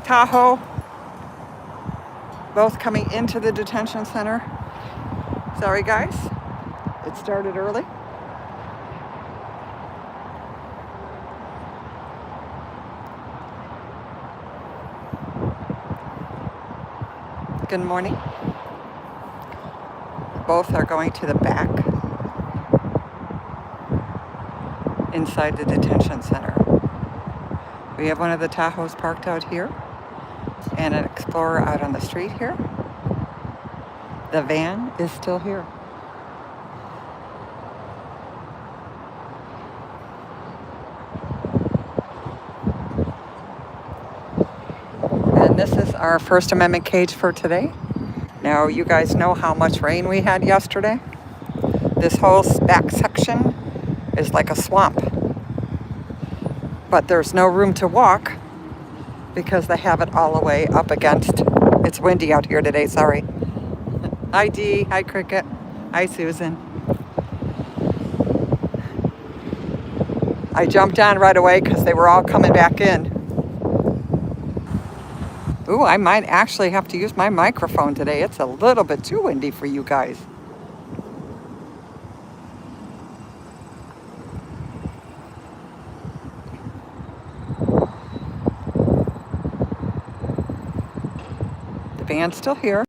Tahoe, both coming into the detention center. Sorry guys, it started early. Good morning. Both are going to the back inside the detention center. We have one of the Tahoes parked out here and an Explorer out on the street here. The van is still here. And this is our First Amendment cage for today. Now, you guys know how much rain we had yesterday. This whole back section is like a swamp. But there's no room to walk because they have it all the way up against. It's windy out here today, sorry. Hi Dee, hi Cricket, hi Susan. I jumped on right away because they were all coming back in. Ooh, I might actually have to use my microphone today. It's a little bit too windy for you guys. The band's still here.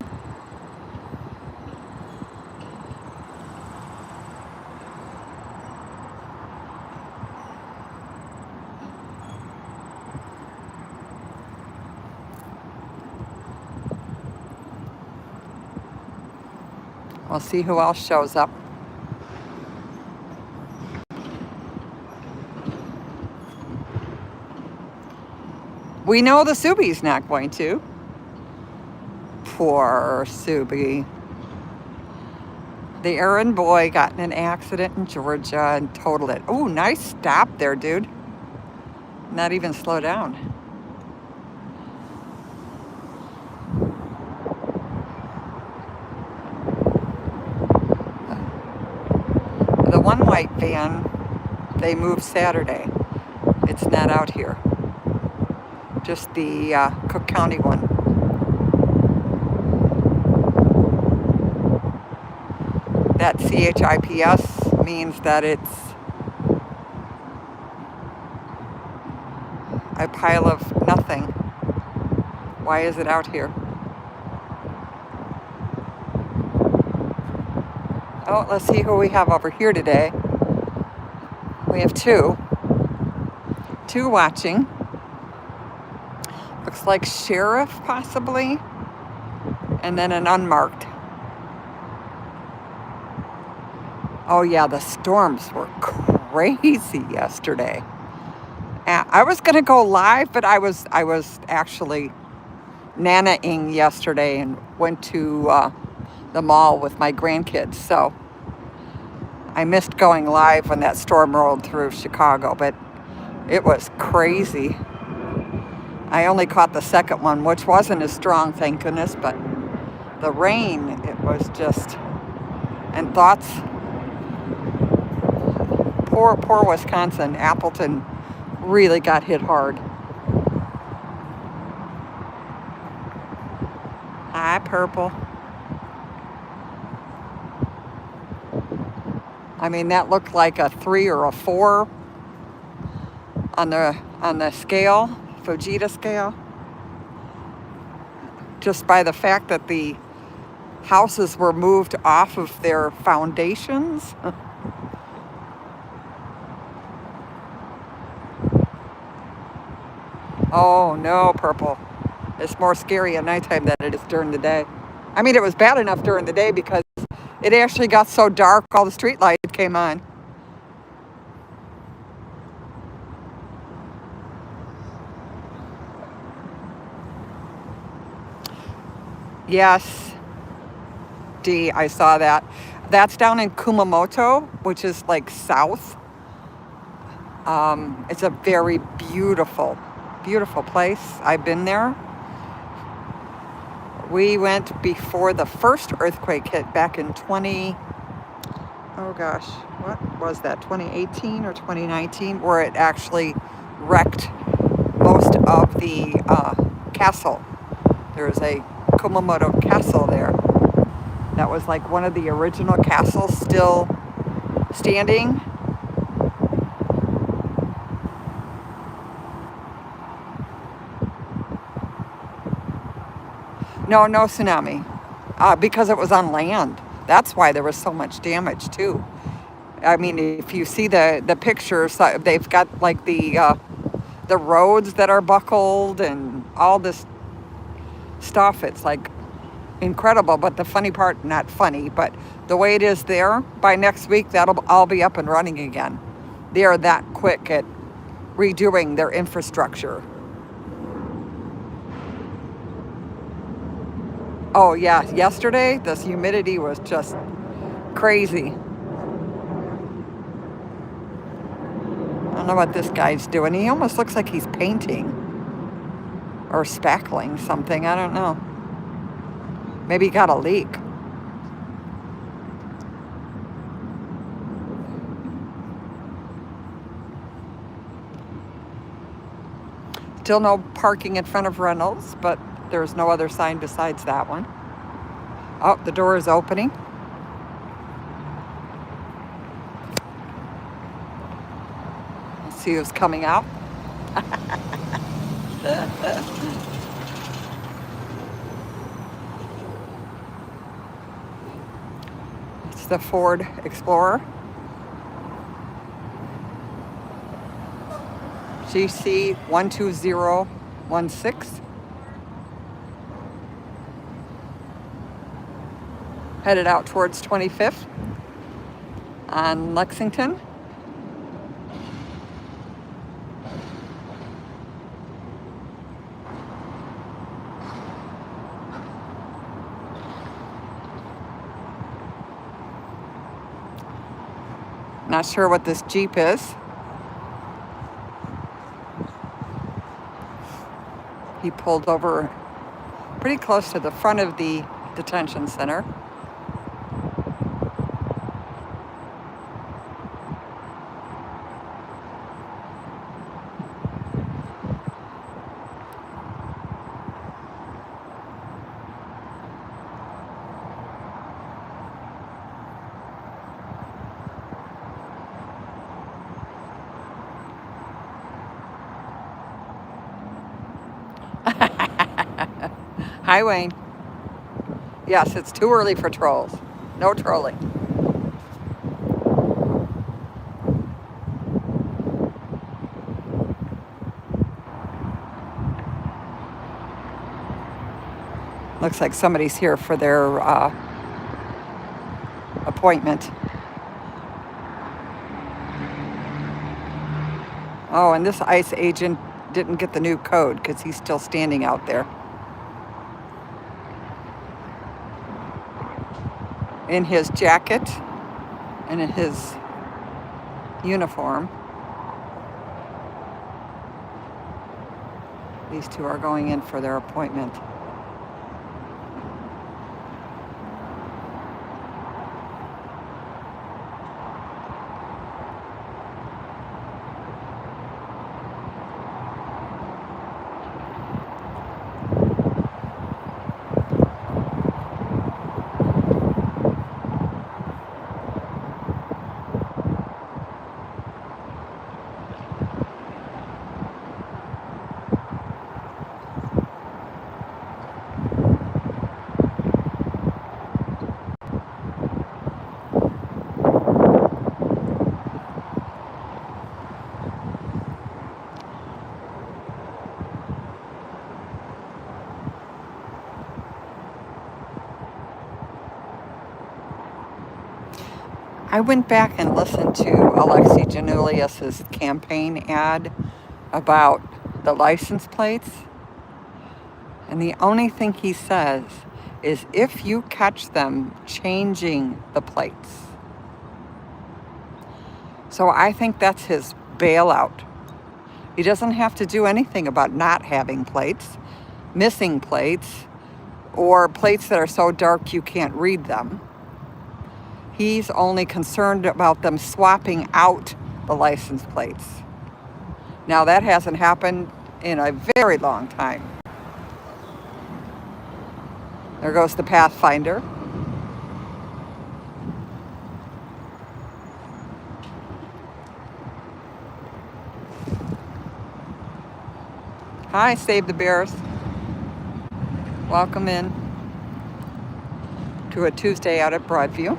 We'll see who else shows up. We know the Subi's not going to. Poor Subi. The errand boy got in an accident in Georgia and totaled it. Oh, nice stop there, dude. Not even slow down. The one white van, they moved Saturday. It's not out here. Just the Cook County one. That CHIPS means that it's a pile of nothing. Why is it out here? Oh, let's see who we have over here today. We have two watching. Looks like sheriff possibly, and then an unmarked. Oh yeah, the storms were crazy yesterday. I was gonna go live, but I was actually nanaing yesterday and went to the mall with my grandkids, so I missed going live when that storm rolled through Chicago, but it was crazy. I only caught the second one, which wasn't as strong, thank goodness, but the rain, it was just, and thoughts, poor Wisconsin, Appleton really got hit hard. Hi, Purple. I mean, that looked like a 3 or a 4 on the scale, Fujita scale. Just by the fact that the houses were moved off of their foundations. Oh no, Purple. It's more scary at nighttime than it is during the day. I mean, it was bad enough during the day because it actually got so dark, all the street lights came on. Yes, Dee, I saw that. That's down in Kumamoto, which is like south. It's a very beautiful place. I've been there. We went before the first earthquake hit back in 2018 or 2019, where it actually wrecked most of the castle. There's a Kumamoto castle there. That was like one of the original castles still standing. No tsunami. Because it was on land. That's why there was so much damage too. I mean, if you see the pictures, they've got like the roads that are buckled and all this stuff. It's like incredible. But the funny part, not funny, but the way it is there, by next week, that'll all be up and running again. They are that quick at redoing their infrastructure. Oh yeah, yesterday, this humidity was just crazy. I don't know what this guy's doing. He almost looks like he's painting or spackling something. I don't know. Maybe he got a leak. Still no parking in front of Reynolds, but there's no other sign besides that one. Oh, the door is opening. Let's see who's coming out. It's the Ford Explorer. GC 12016. Headed out towards 25th on Lexington. Not sure what this Jeep is. He pulled over pretty close to the front of the detention center. Hi, Wayne. Yes, it's too early for trolls. No trolling. Looks like somebody's here for their appointment. Oh, and this ICE agent didn't get the new code because he's still standing out there. In his jacket and in his uniform. These two are going in for their appointment. I went back and listened to Alexi Janulius's campaign ad about the license plates. And the only thing he says is if you catch them changing the plates. So I think that's his bailout. He doesn't have to do anything about not having plates, missing plates, or plates that are so dark you can't read them. He's only concerned about them swapping out the license plates. Now that hasn't happened in a very long time. There goes the Pathfinder. Hi, Save the Bears. Welcome in to a Tuesday out at Broadview.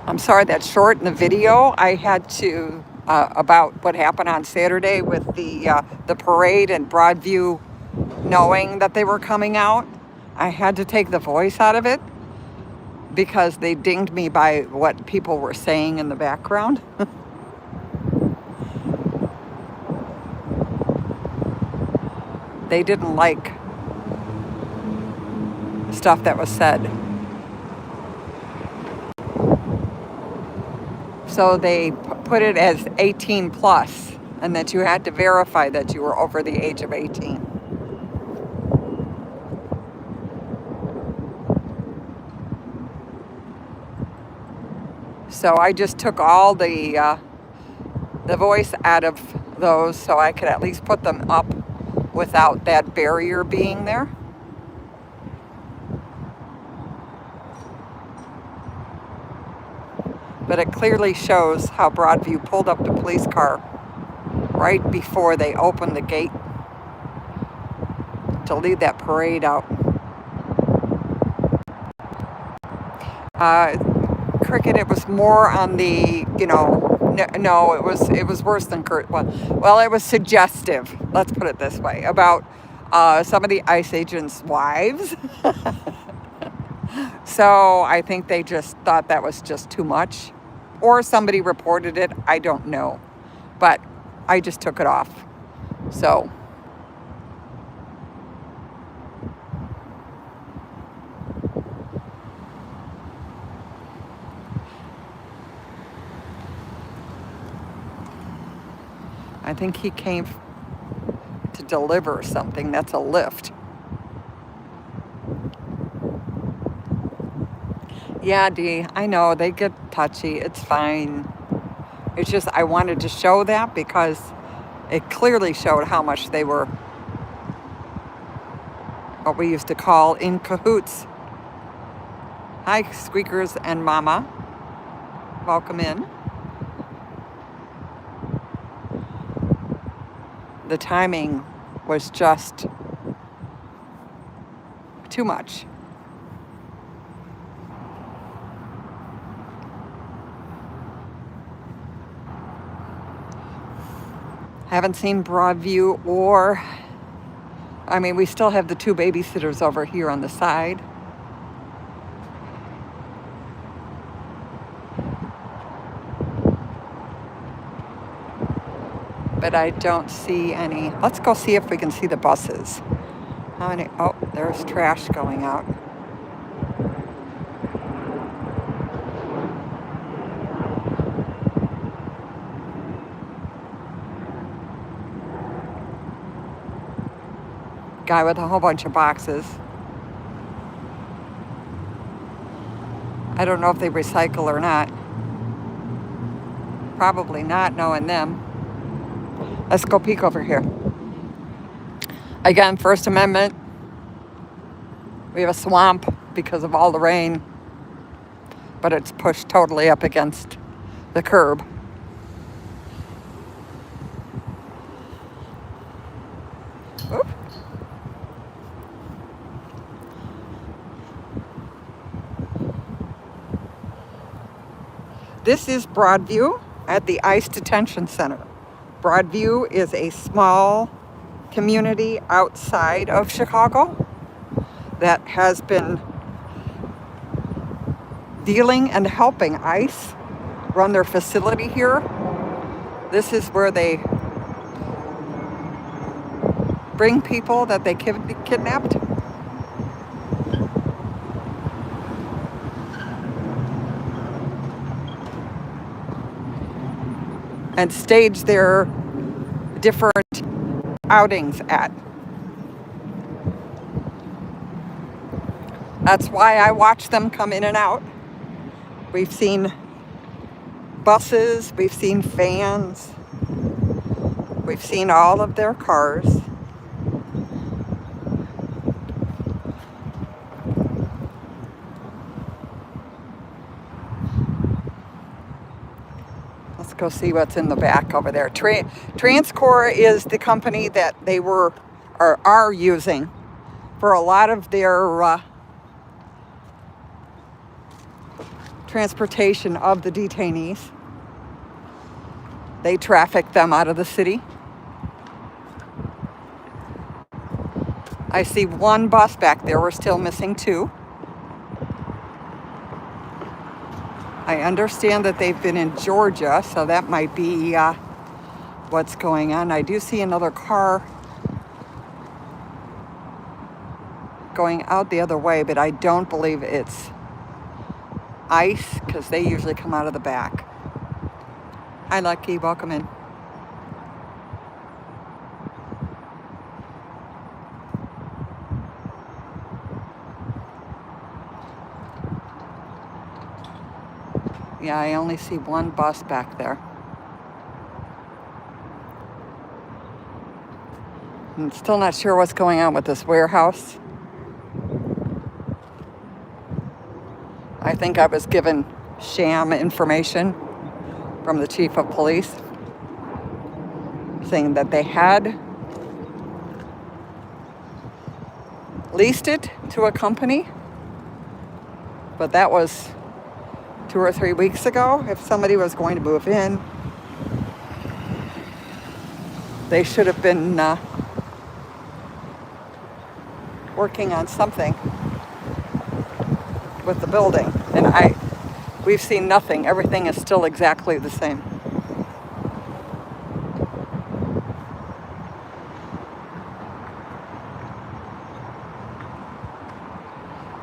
I'm sorry that's short in the video. I had to, about what happened on Saturday with the parade and Broadview knowing that they were coming out. I had to take the voice out of it because they dinged me by what people were saying in the background. They didn't like stuff that was said. So they put it as 18 plus, and that you had to verify that you were over the age of 18. So I just took all the voice out of those so I could at least put them up without that barrier being there. But it clearly shows how Broadview pulled up the police car right before they opened the gate to lead that parade out. Cricket, it was more on the, no, it was worse than well, it was suggestive, let's put it this way, about some of the ICE agents' wives. So I think they just thought that was just too much. Or somebody reported it, I don't know. But I just took it off. So I think he came to deliver something. That's a lift. Yeah, Dee, I know, they get touchy. It's fine. It's just I wanted to show that because it clearly showed how much they were what we used to call in cahoots. Hi, Squeakers and Mama. Welcome in. The timing was just too much. Haven't seen Broadview we still have the two babysitters over here on the side. But I don't see any. Let's go see if we can see the buses. How many? Oh, there's trash going out. Guy with a whole bunch of boxes. I don't know if they recycle or not. Probably not, knowing them. Let's go peek over here. Again, First Amendment. We have a swamp because of all the rain, but it's pushed totally up against the curb. Oop. This is Broadview at the ICE Detention Center. Broadview is a small community outside of Chicago that has been dealing and helping ICE run their facility here. This is where they bring people that they kidnapped. And stage their different outings at. That's why I watch them come in and out. We've seen buses, we've seen vans, we've seen all of their cars. Let's go see what's in the back over there. Transcore is the company that they were or are using for a lot of their transportation of the detainees. They traffic them out of the city. I see one bus back there. We're still missing two. I understand that they've been in Georgia, so that might be what's going on. I do see another car going out the other way, but I don't believe it's ICE because they usually come out of the back. Hi, Lucky. Welcome in. Yeah, I only see one bus back there. I'm still not sure what's going on with this warehouse. I think I was given sham information from the chief of police saying that they had leased it to a company, but that was 2 or 3 weeks ago. If somebody was going to move in, they should have been working on something with the building, and we've seen nothing. Everything is still exactly the same.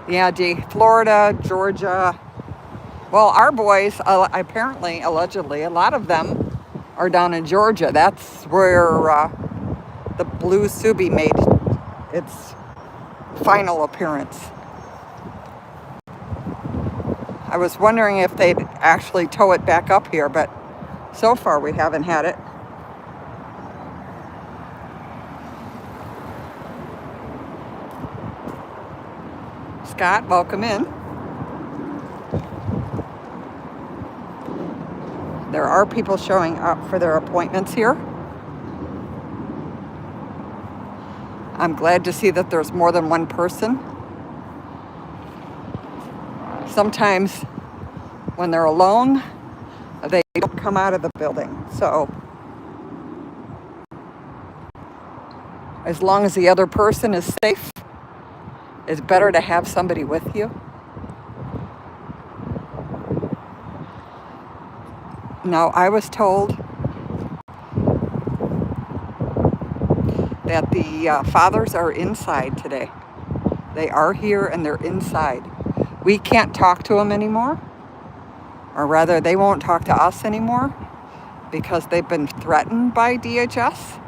Yeah, Florida, Georgia. Well, our boys, apparently, allegedly, a lot of them are down in Georgia. That's where the Blue Subi made its final appearance. I was wondering if they'd actually tow it back up here, but so far we haven't had it. Scott, welcome in. There are people showing up for their appointments here. I'm glad to see that there's more than one person. Sometimes when they're alone, they don't come out of the building. So as long as the other person is safe, it's better to have somebody with you. Now, I was told that the fathers are inside today. They are here and they're inside. We can't talk to them anymore, or rather, they won't talk to us anymore because they've been threatened by DHS.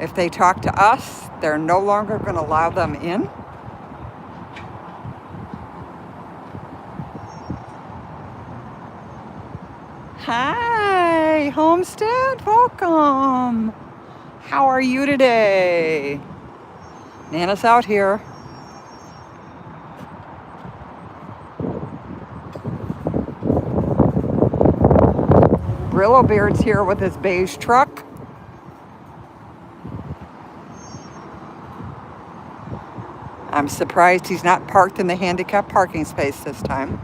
If they talk to us, they're no longer going to allow them in. Hi, Homestead, welcome. How are you today? Nana's out here. Brillo Beard's here with his beige truck. I'm surprised he's not parked in the handicapped parking space this time.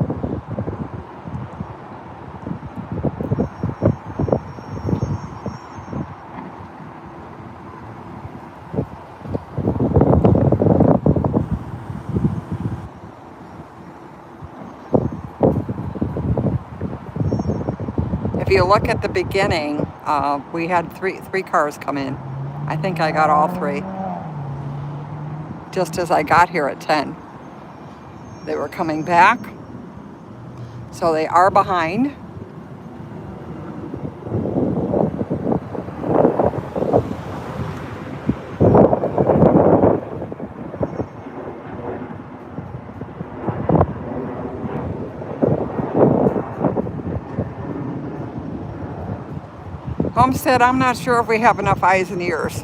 If you look at the beginning, we had three cars come in. I think I got all three. Just as I got here at 10. They were coming back. So they are behind. Homestead, I'm not sure if we have enough eyes and ears.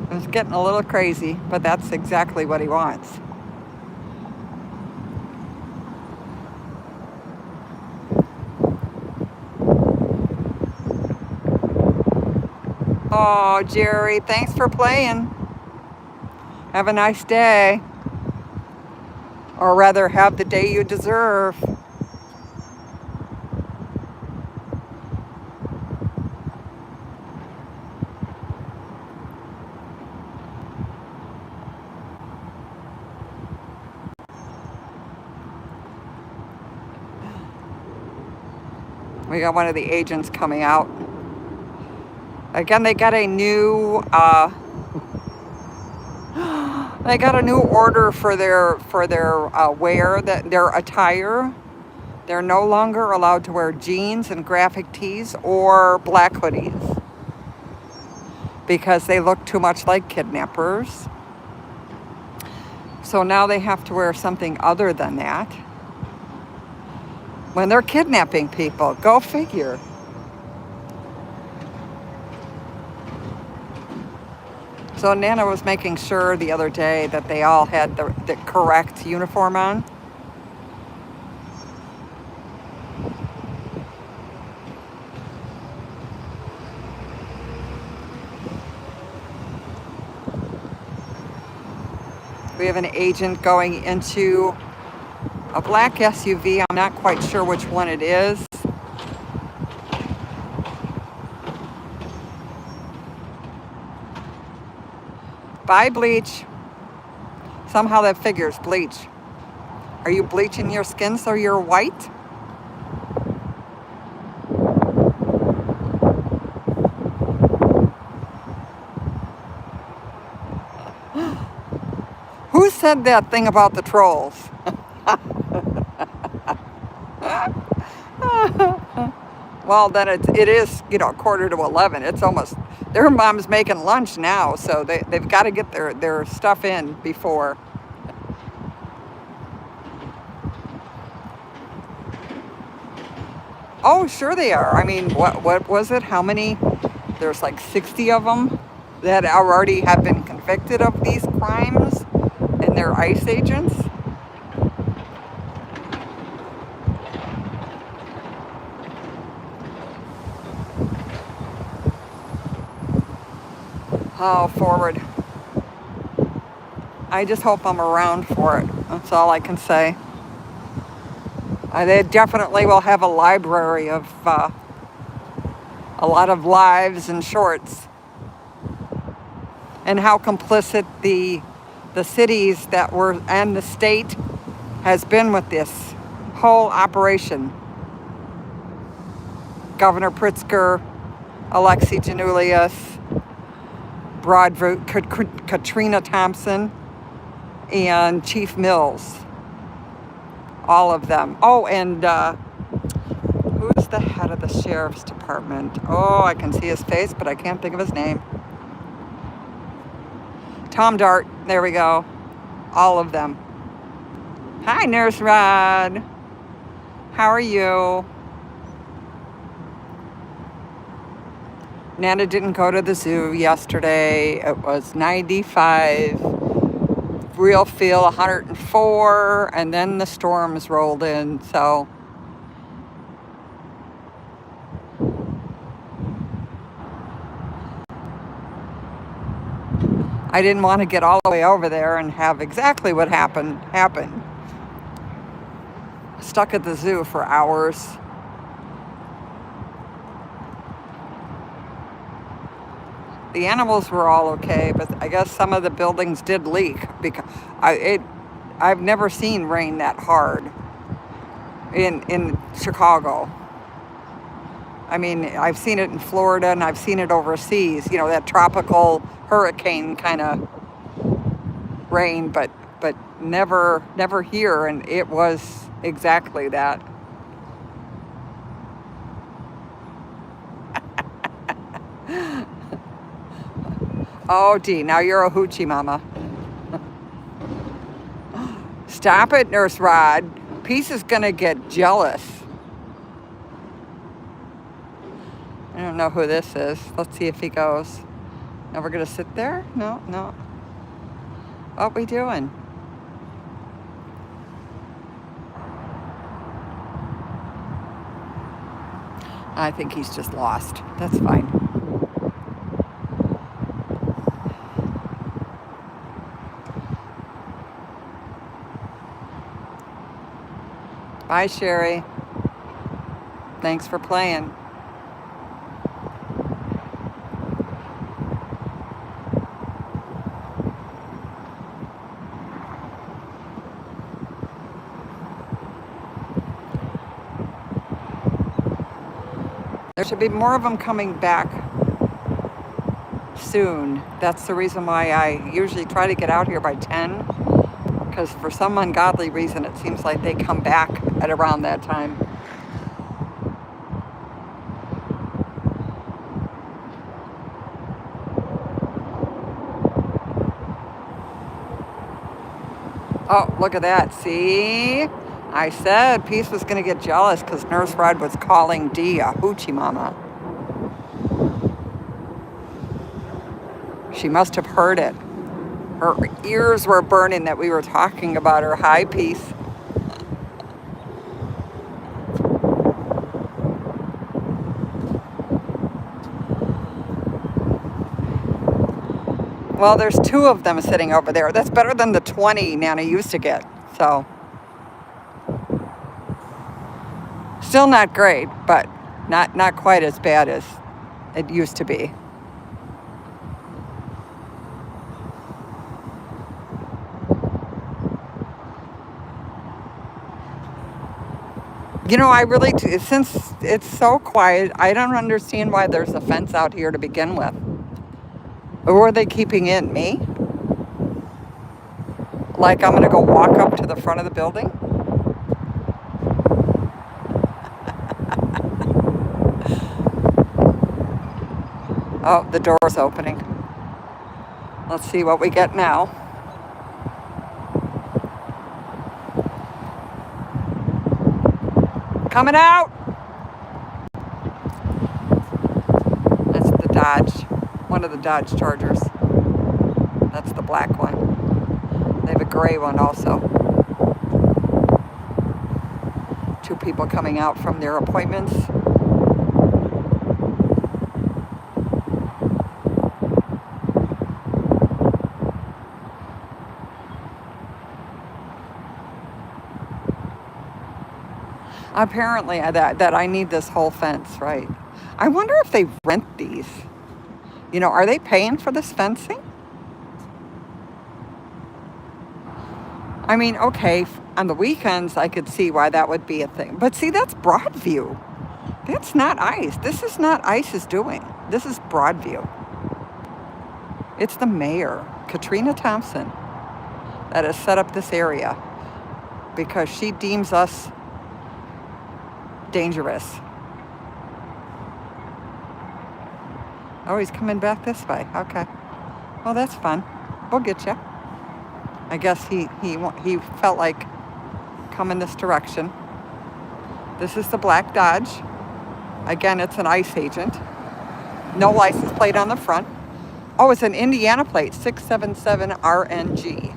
It's getting a little crazy, but that's exactly what he wants. Oh, Jerry, thanks for playing. Have a nice day. Or rather, have the day you deserve. We got one of the agents coming out. Again, they got a new order for their wear, that their attire. They're no longer allowed to wear jeans and graphic tees or black hoodies because they look too much like kidnappers. So now they have to wear something other than that when they're kidnapping people. Go figure. So Nana was making sure the other day that they all had the correct uniform on. We have an agent going into a black SUV. I'm not quite sure which one it is. Buy bleach. Somehow that figures, bleach. Are you bleaching your skin so you're white? Who said that thing about the trolls? Well, then it is, 11:15. It's almost, their mom's making lunch now, so they've got to get their stuff in before. Oh, sure they are. I mean, what was it? How many? There's like 60 of them that already have been convicted of these crimes, and they're ICE agents. Oh, forward. I just hope I'm around for it. That's all I can say. They definitely will have a library of a lot of lives and shorts, and how complicit the cities that were and the state has been with this whole operation. Governor Pritzker, Alexei Janulius, Broadview, Katrina Thompson, and Chief Mills. All of them. Oh, and who's the head of the sheriff's department? Oh, I can see his face, but I can't think of his name. Tom Dart. There we go. All of them. Hi, Nurse Rod. How are you? Nana didn't go to the zoo yesterday. It was 95. Real feel 104, and then the storms rolled in, so I didn't want to get all the way over there and have exactly what happened happen. Stuck at the zoo for hours. The animals were all okay, but I guess some of the buildings did leak because I've never seen rain that hard in Chicago. I mean, I've seen it in Florida and I've seen it overseas, that tropical hurricane kind of rain, but never here, and it was exactly that. Oh, Dee, now you're a hoochie mama. Stop it, Nurse Rod. Peace is going to get jealous. I don't know who this is. Let's see if he goes. Now we're going to sit there? No, no. What we doing? I think he's just lost. That's fine. Bye, Sherry. Thanks for playing. There should be more of them coming back soon. That's the reason why I usually try to get out here by 10, because for some ungodly reason it seems like they come back at around that time. Oh, look at that. See? I said Peace was going to get jealous because Nurse Red was calling Dee a hoochie mama. She must have heard it. Her ears were burning that we were talking about her. Hi, Peace. Well, there's 2 of them sitting over there. That's better than the 20 Nana used to get. So, still not great, but not quite as bad as it used to be. You know, I really, since it's so quiet, I don't understand why there's a fence out here to begin with. Or are they keeping in me? Like I'm going to go walk up to the front of the building? Oh, the door's opening. Let's see what we get now. Coming out! That's the Dodge. One of the Dodge Chargers. That's the black one. They have a gray one also. 2 people coming out from their appointments. Apparently that I need this whole fence, right? I wonder if they rent these. You know, are they paying for this fencing? I mean, okay, on the weekends I could see why that would be a thing. But see, that's Broadview. That's not ICE. This is not ICE's doing. This is Broadview. It's the mayor, Katrina Thompson, that has set up this area because she deems us dangerous. Oh, he's coming back this way. Okay. Well, that's fun. We'll get you. I guess he felt like coming this direction. This is the black Dodge. Again, it's an ICE agent. No license plate on the front. Oh, it's an Indiana plate, 677 RNG.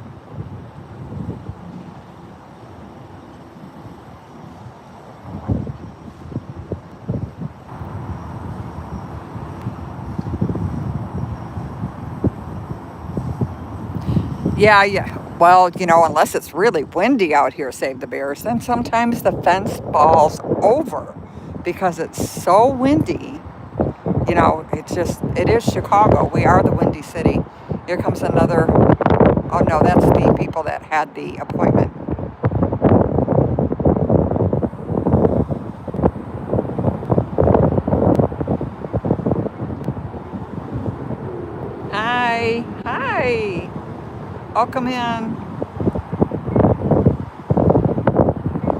Yeah. Well, you know, unless it's really windy out here, Save the Bears, then sometimes the fence falls over because it's so windy. You know, it is Chicago. We are the Windy City. Here comes another. Oh, no, that's the people that had the appointment. Hi. Welcome in.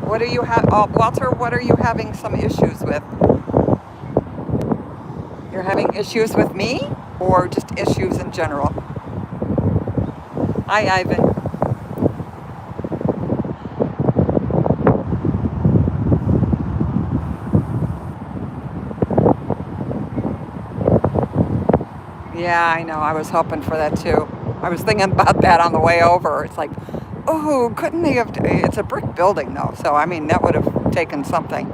What do you have? Oh, Walter, what are you having some issues with? You're having issues with me or just issues in general? Hi, Ivan. Yeah, I know. I was hoping for that too. I was thinking about that on the way over. It's like, oh, couldn't they have? It's a brick building though, so I mean that would have taken something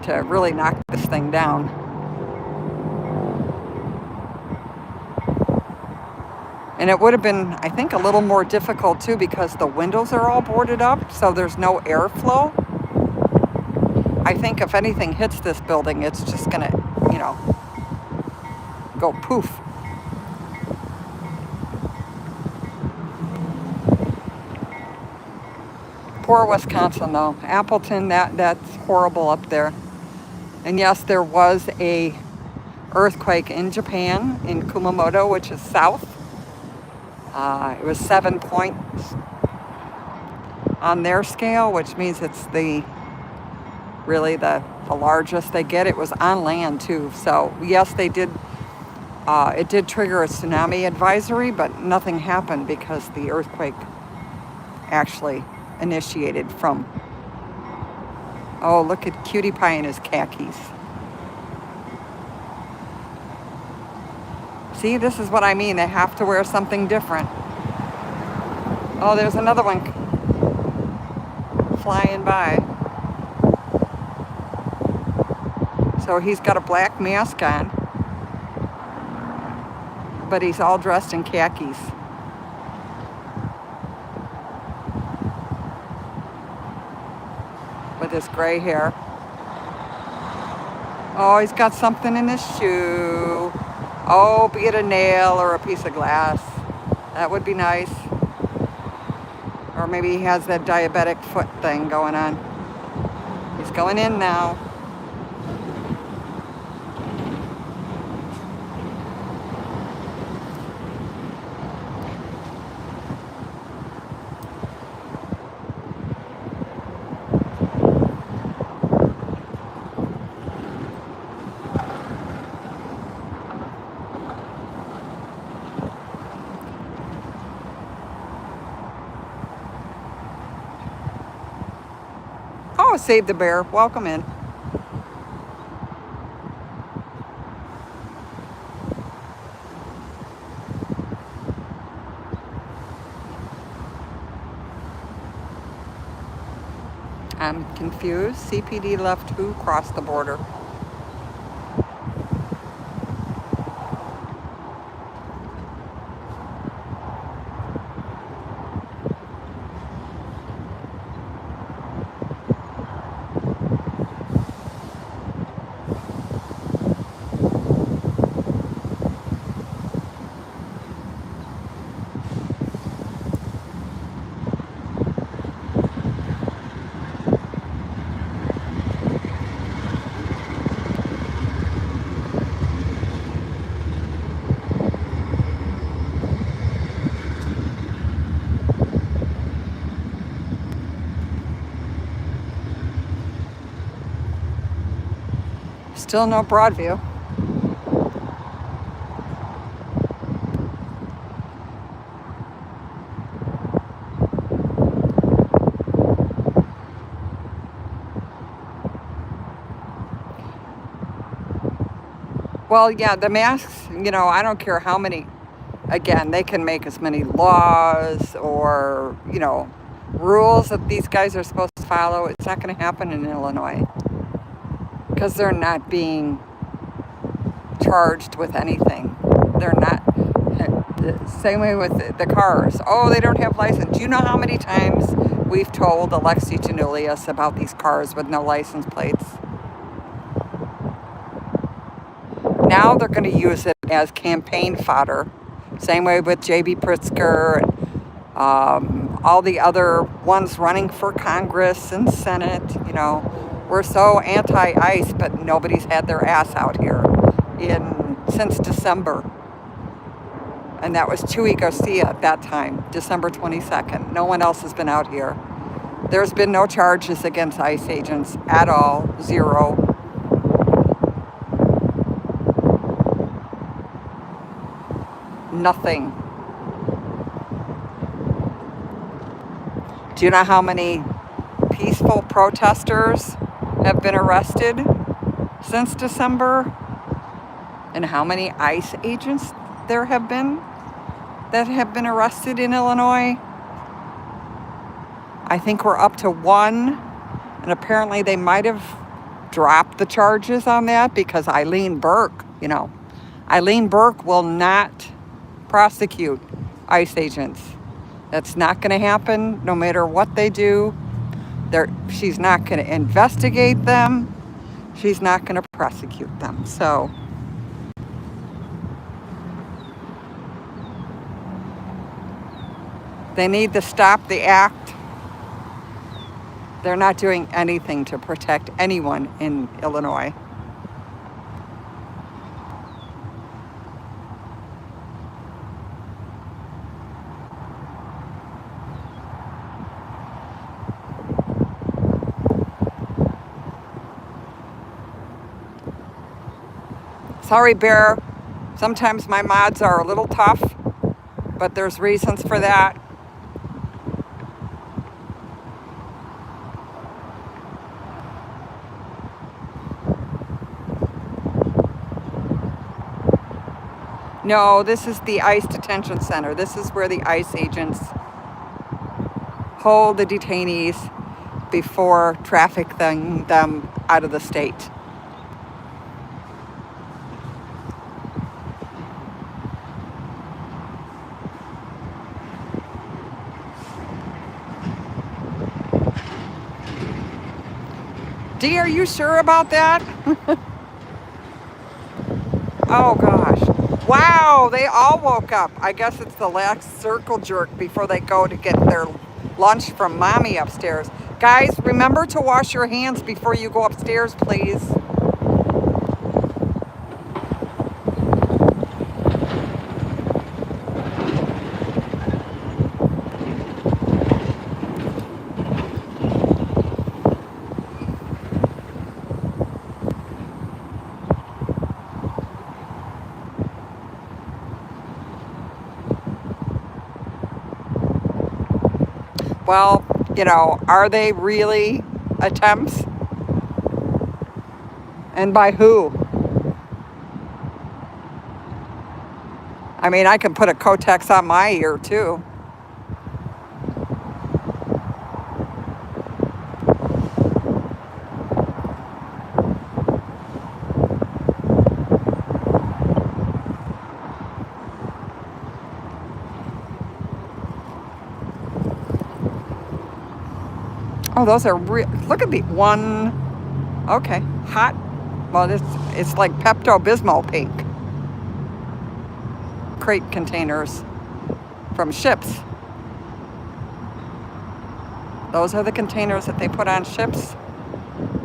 to really knock this thing down. And it would have been, I think, a little more difficult too because the windows are all boarded up, so there's no airflow. I think if anything hits this building, it's just gonna, you know, go poof. Poor Wisconsin though. Appleton, that's horrible up there. And yes, there was a earthquake in Japan in Kumamoto, which is south. It was 7 points on their scale, which means it's really the largest they get. It was on land too. So yes, they did. It did trigger a tsunami advisory, but nothing happened because the earthquake actually initiated from. Oh, look at Cutie Pie in his khakis. See, this is what I mean. They have to wear something different. Oh, there's another one flying by. So he's got a black mask on, but he's all dressed in khakis. With his gray hair. Oh, he's got something in his shoe. Oh, be it a nail or a piece of glass. That would be nice. Or maybe he has that diabetic foot thing going on. He's going in now. Oh, Save the Bear. Welcome in. I'm confused. CPD left who crossed the border? Still no Broadview. Well, yeah, the masks, I don't care how many, again, they can make as many laws or, rules that these guys are supposed to follow. It's not going to happen in Illinois because they're not being charged with anything. They're not. Same way with the cars. Oh, they don't have license. Do you know how many times we've told Alexi Janulius about these cars with no license plates? Now they're going to use it as campaign fodder. Same way with J.B. Pritzker and all the other ones running for Congress and Senate. We're so anti-ICE, but nobody's had their ass out here since December. And that was Chuy Garcia at that time, December 22nd. No one else has been out here. There's been no charges against ICE agents at all. Zero. Nothing. Do you know how many peaceful protesters have been arrested since December? And how many ICE agents there have been that have been arrested in Illinois. I think we're up to one, and apparently they might have dropped the charges on that because Eileen Burke will not prosecute ICE agents. That's not going to happen no matter what they do. She's not going to investigate them. She's not going to prosecute them. So they need to stop the act. They're not doing anything to protect anyone in Illinois. Sorry, Bear. Sometimes my mods are a little tough, but there's reasons for that. No, this is the ICE detention center. This is where the ICE agents hold the detainees before trafficking them out of the state. Dee, are you sure about that? Oh gosh. Wow, they all woke up. I guess it's the last circle jerk before they go to get their lunch from mommy upstairs. Guys, remember to wash your hands before you go upstairs, please. Well, are they really attempts? And by who? I mean, I can put a Kotex on my ear too. Oh, those are look at the one. Okay, hot. Well, it's like Pepto-Bismol pink. Crate containers from ships. Those are the containers that they put on ships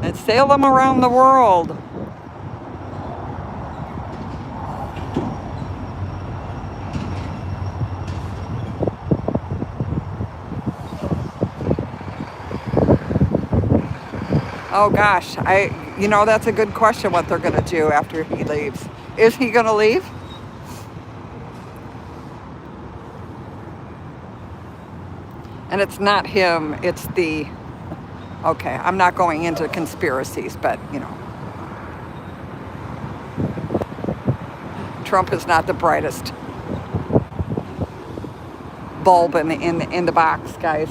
and sail them around the world. Oh gosh, that's a good question what they're going to do after he leaves. Is he going to leave? And it's not him, it's okay, I'm not going into conspiracies, but Trump is not the brightest bulb in the box, guys.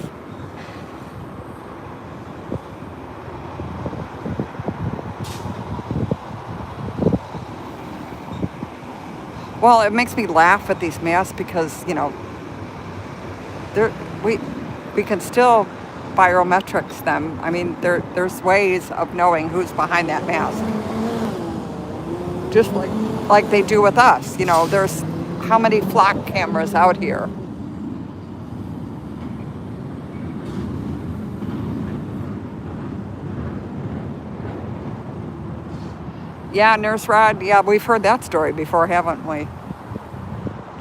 Well, it makes me laugh at these masks because, we can still biometrics them. I mean, there's ways of knowing who's behind that mask. Just like they do with us. There's how many flock cameras out here? Yeah, Nurse Rod, yeah, we've heard that story before, haven't we?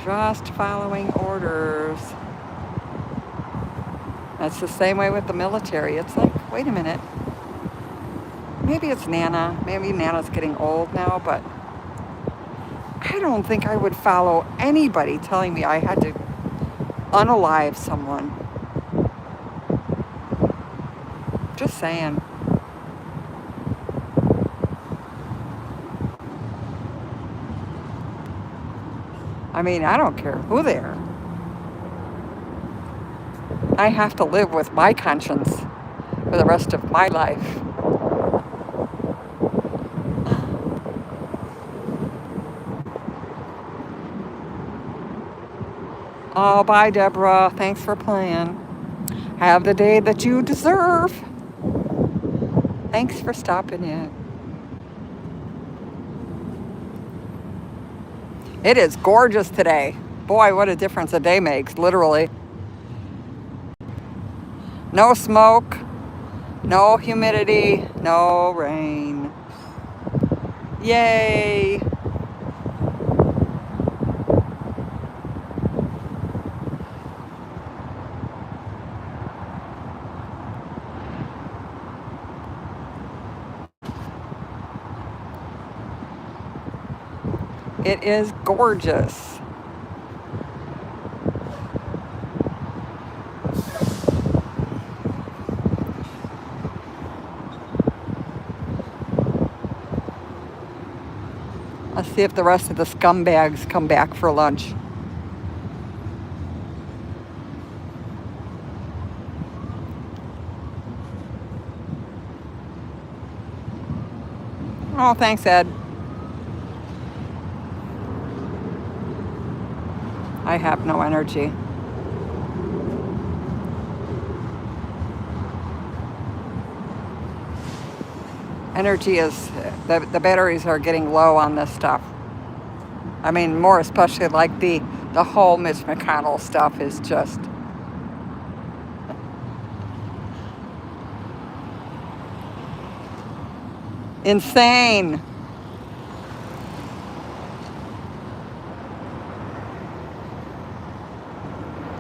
Just following orders. That's the same way with the military. It's like, wait a minute. Maybe it's Nana. Maybe Nana's getting old now, but I don't think I would follow anybody telling me I had to unalive someone. Just saying. I mean, I don't care who they are. I have to live with my conscience for the rest of my life. Oh, bye, Deborah. Thanks for playing. Have the day that you deserve. Thanks for stopping in. It is gorgeous today. Boy, what a difference a day makes, literally. No smoke, no humidity, no rain. Yay! It is gorgeous. Let's see if the rest of the scumbags come back for lunch. Oh, thanks, Ed. I have no energy. Energy is, the batteries are getting low on this stuff. I mean, more especially like the whole Mitch McConnell stuff is just insane.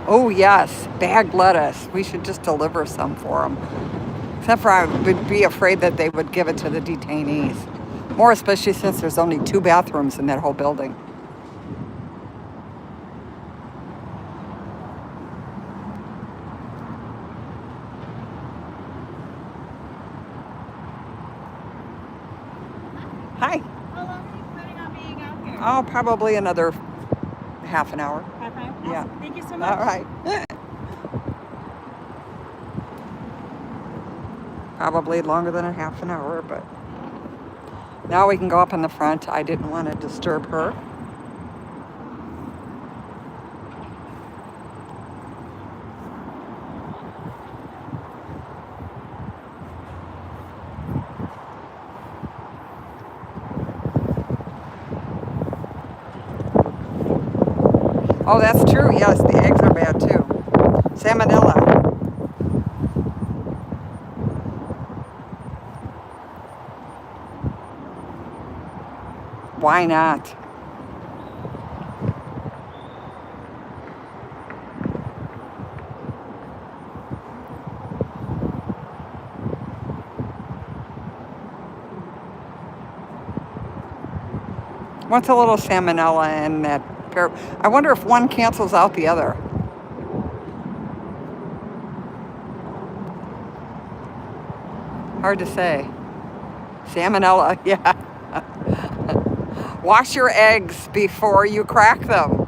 Oh, yes, bagged lettuce. We should just deliver some for them. Except for I would be afraid that they would give it to the detainees. More especially since there's only 2 bathrooms in that whole building. Hi. How long are you planning on being out here? Oh, probably another half an hour. Half hour? Awesome. Yeah. Thank you so much. All right. Probably longer than a half an hour, but now we can go up in the front. I didn't want to disturb her. Oh, that's true. Yes, the eggs are bad too. Salmonella. Why not? What's a little salmonella in that pair? I wonder if one cancels out the other. Hard to say. Salmonella, yeah. Wash your eggs before you crack them.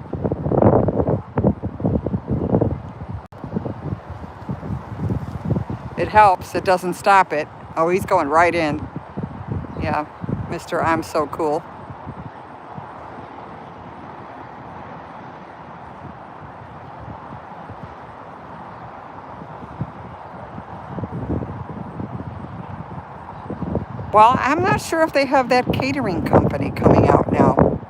It helps. It doesn't stop it. Oh, he's going right in. Yeah, Mr. I'm so cool. Well, I'm not sure if they have that catering company coming out now.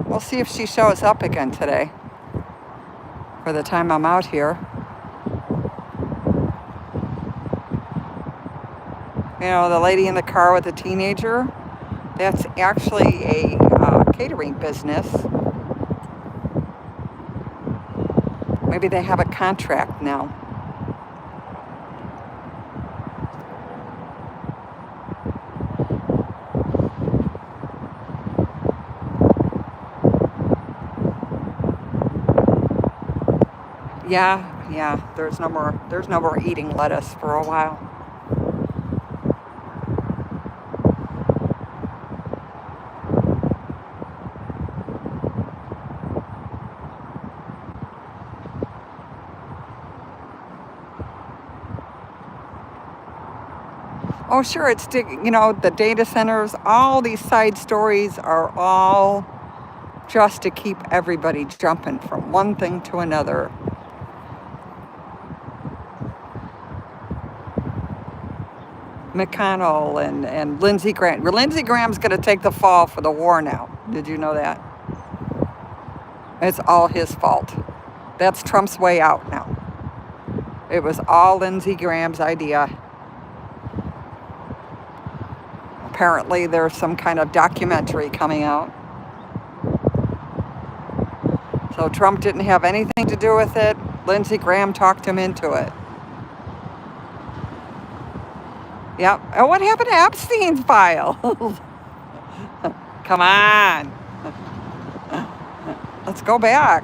We'll see if she shows up again today for the time I'm out here. You know, the lady in the car with the teenager, that's actually a catering business. Maybe they have a contract now. Yeah, there's no more eating lettuce for a while. Oh, sure, it's, you know, the data centers, all these side stories are all just to keep everybody jumping from one thing to another. McConnell and Lindsey Graham. Lindsey Graham's going to take the fall for the war now. Did you know that? It's all his fault. That's Trump's way out now. It was all Lindsey Graham's idea. Apparently, there's some kind of documentary coming out. So Trump didn't have anything to do with it. Lindsey Graham talked him into it. Yep. And what happened to Epstein's file? Come on. Let's go back.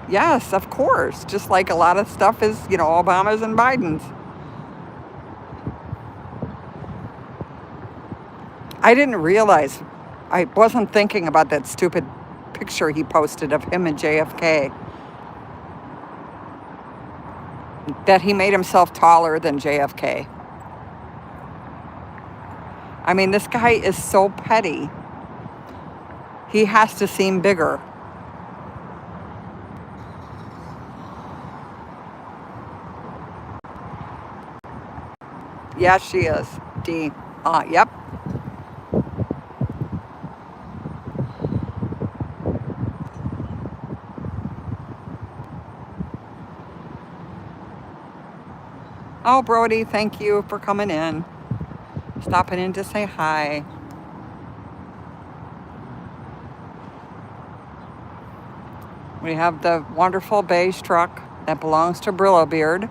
Yes, of course. Just like a lot of stuff is, you know, Obama's and Biden's. I didn't realize, I wasn't thinking about that stupid picture he posted of him and JFK. That he made himself taller than JFK. I mean, this guy is so petty. He has to seem bigger. Yes, she is. D. Yep. Oh, Brody, thank you for coming in. Stopping in to say hi. We have the wonderful beige truck that belongs to Brillo Beard.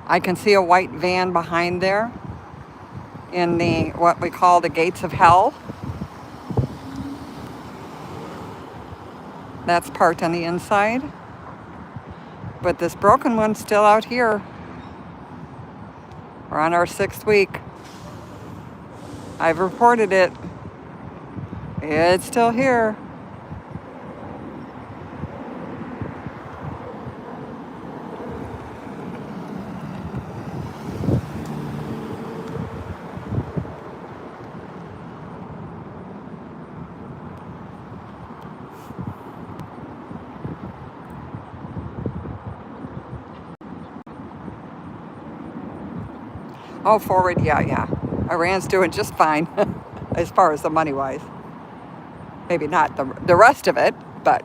I can see a white van behind there in the what we call the gates of hell. That's parked on the inside. But this broken one's still out here. We're on our 6th week. I've reported it. It's still here. Oh, forward, yeah. Iran's doing just fine as far as the money-wise. Maybe not the rest of it, but...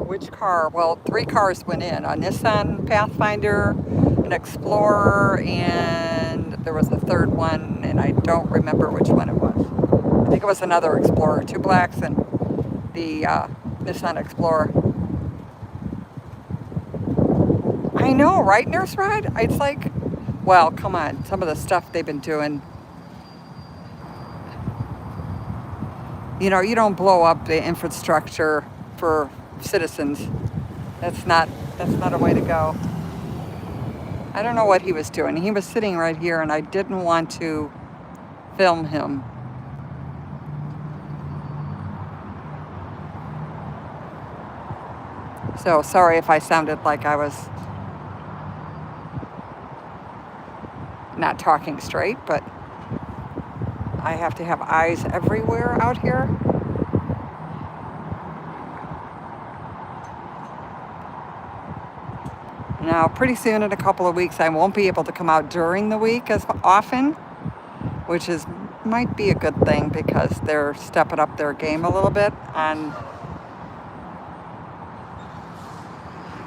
Which car? Well, 3 cars went in. A Nissan Pathfinder, an Explorer, and there was a third one, and I don't remember which one it was. I think it was another Explorer. 2 blacks and the Nissan Explorer. I know, right, Nurse Rod? It's like, well, come on. Some of the stuff they've been doing. You know, you don't blow up the infrastructure for citizens. That's not a way to go. I don't know what he was doing. He was sitting right here and I didn't want to film him. So sorry if I sounded like I was not talking straight, but I have to have eyes everywhere out here. Now, pretty soon, in a couple of weeks, I won't be able to come out during the week as often, which might be a good thing because they're stepping up their game a little bit on...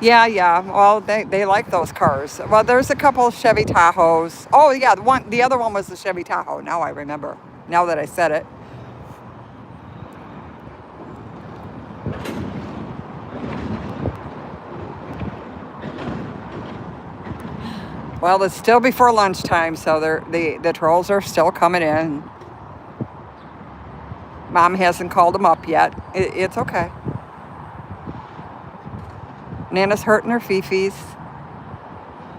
Yeah. Well, they like those cars. Well, there's a couple Chevy Tahoes. Oh, yeah, the other one was the Chevy Tahoe. Now I remember, now that I said it. Well, it's still before lunchtime, so the trolls are still coming in. Mom hasn't called them up yet. It's okay. Nana's hurting her fifis.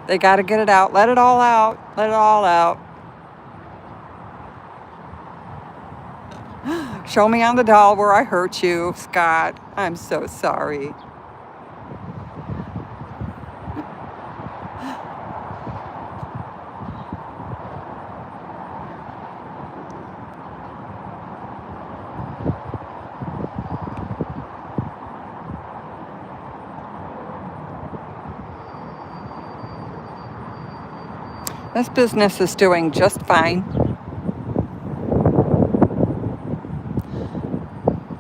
They got to get it out. Let it all out. Let it all out. Show me on the doll where I hurt you, Scott. I'm so sorry. This business is doing just fine.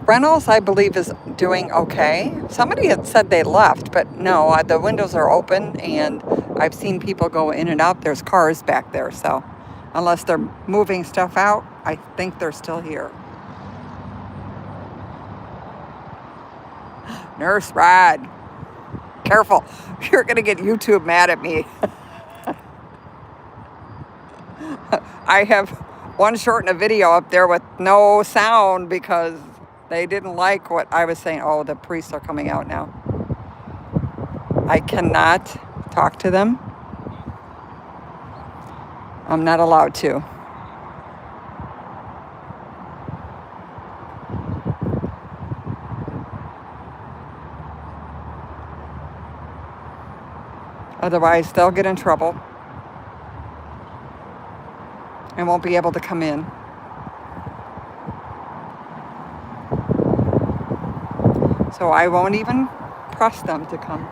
Reynolds, I believe, is doing okay. Somebody had said they left, but no, the windows are open and I've seen people go in and out. There's cars back there, so unless they're moving stuff out, I think they're still here. Nurse Rod, careful. You're going to get YouTube mad at me. I have one short in a video up there with no sound because they didn't like what I was saying. Oh, the priests are coming out now. I cannot talk to them. I'm not allowed to. Otherwise, they'll get in trouble and won't be able to come in. So I won't even press them to come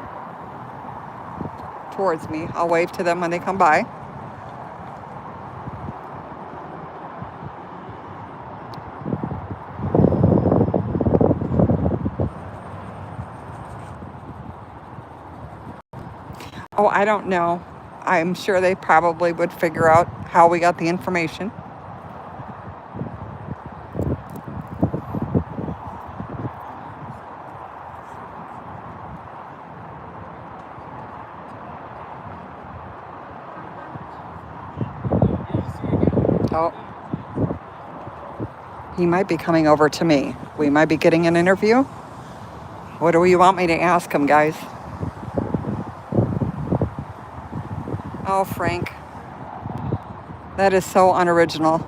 towards me. I'll wave to them when they come by. Oh, I don't know. I'm sure they probably would figure out how we got the information. Oh, he might be coming over to me. We might be getting an interview. What do you want me to ask him, guys? Oh, Frank. That is so unoriginal.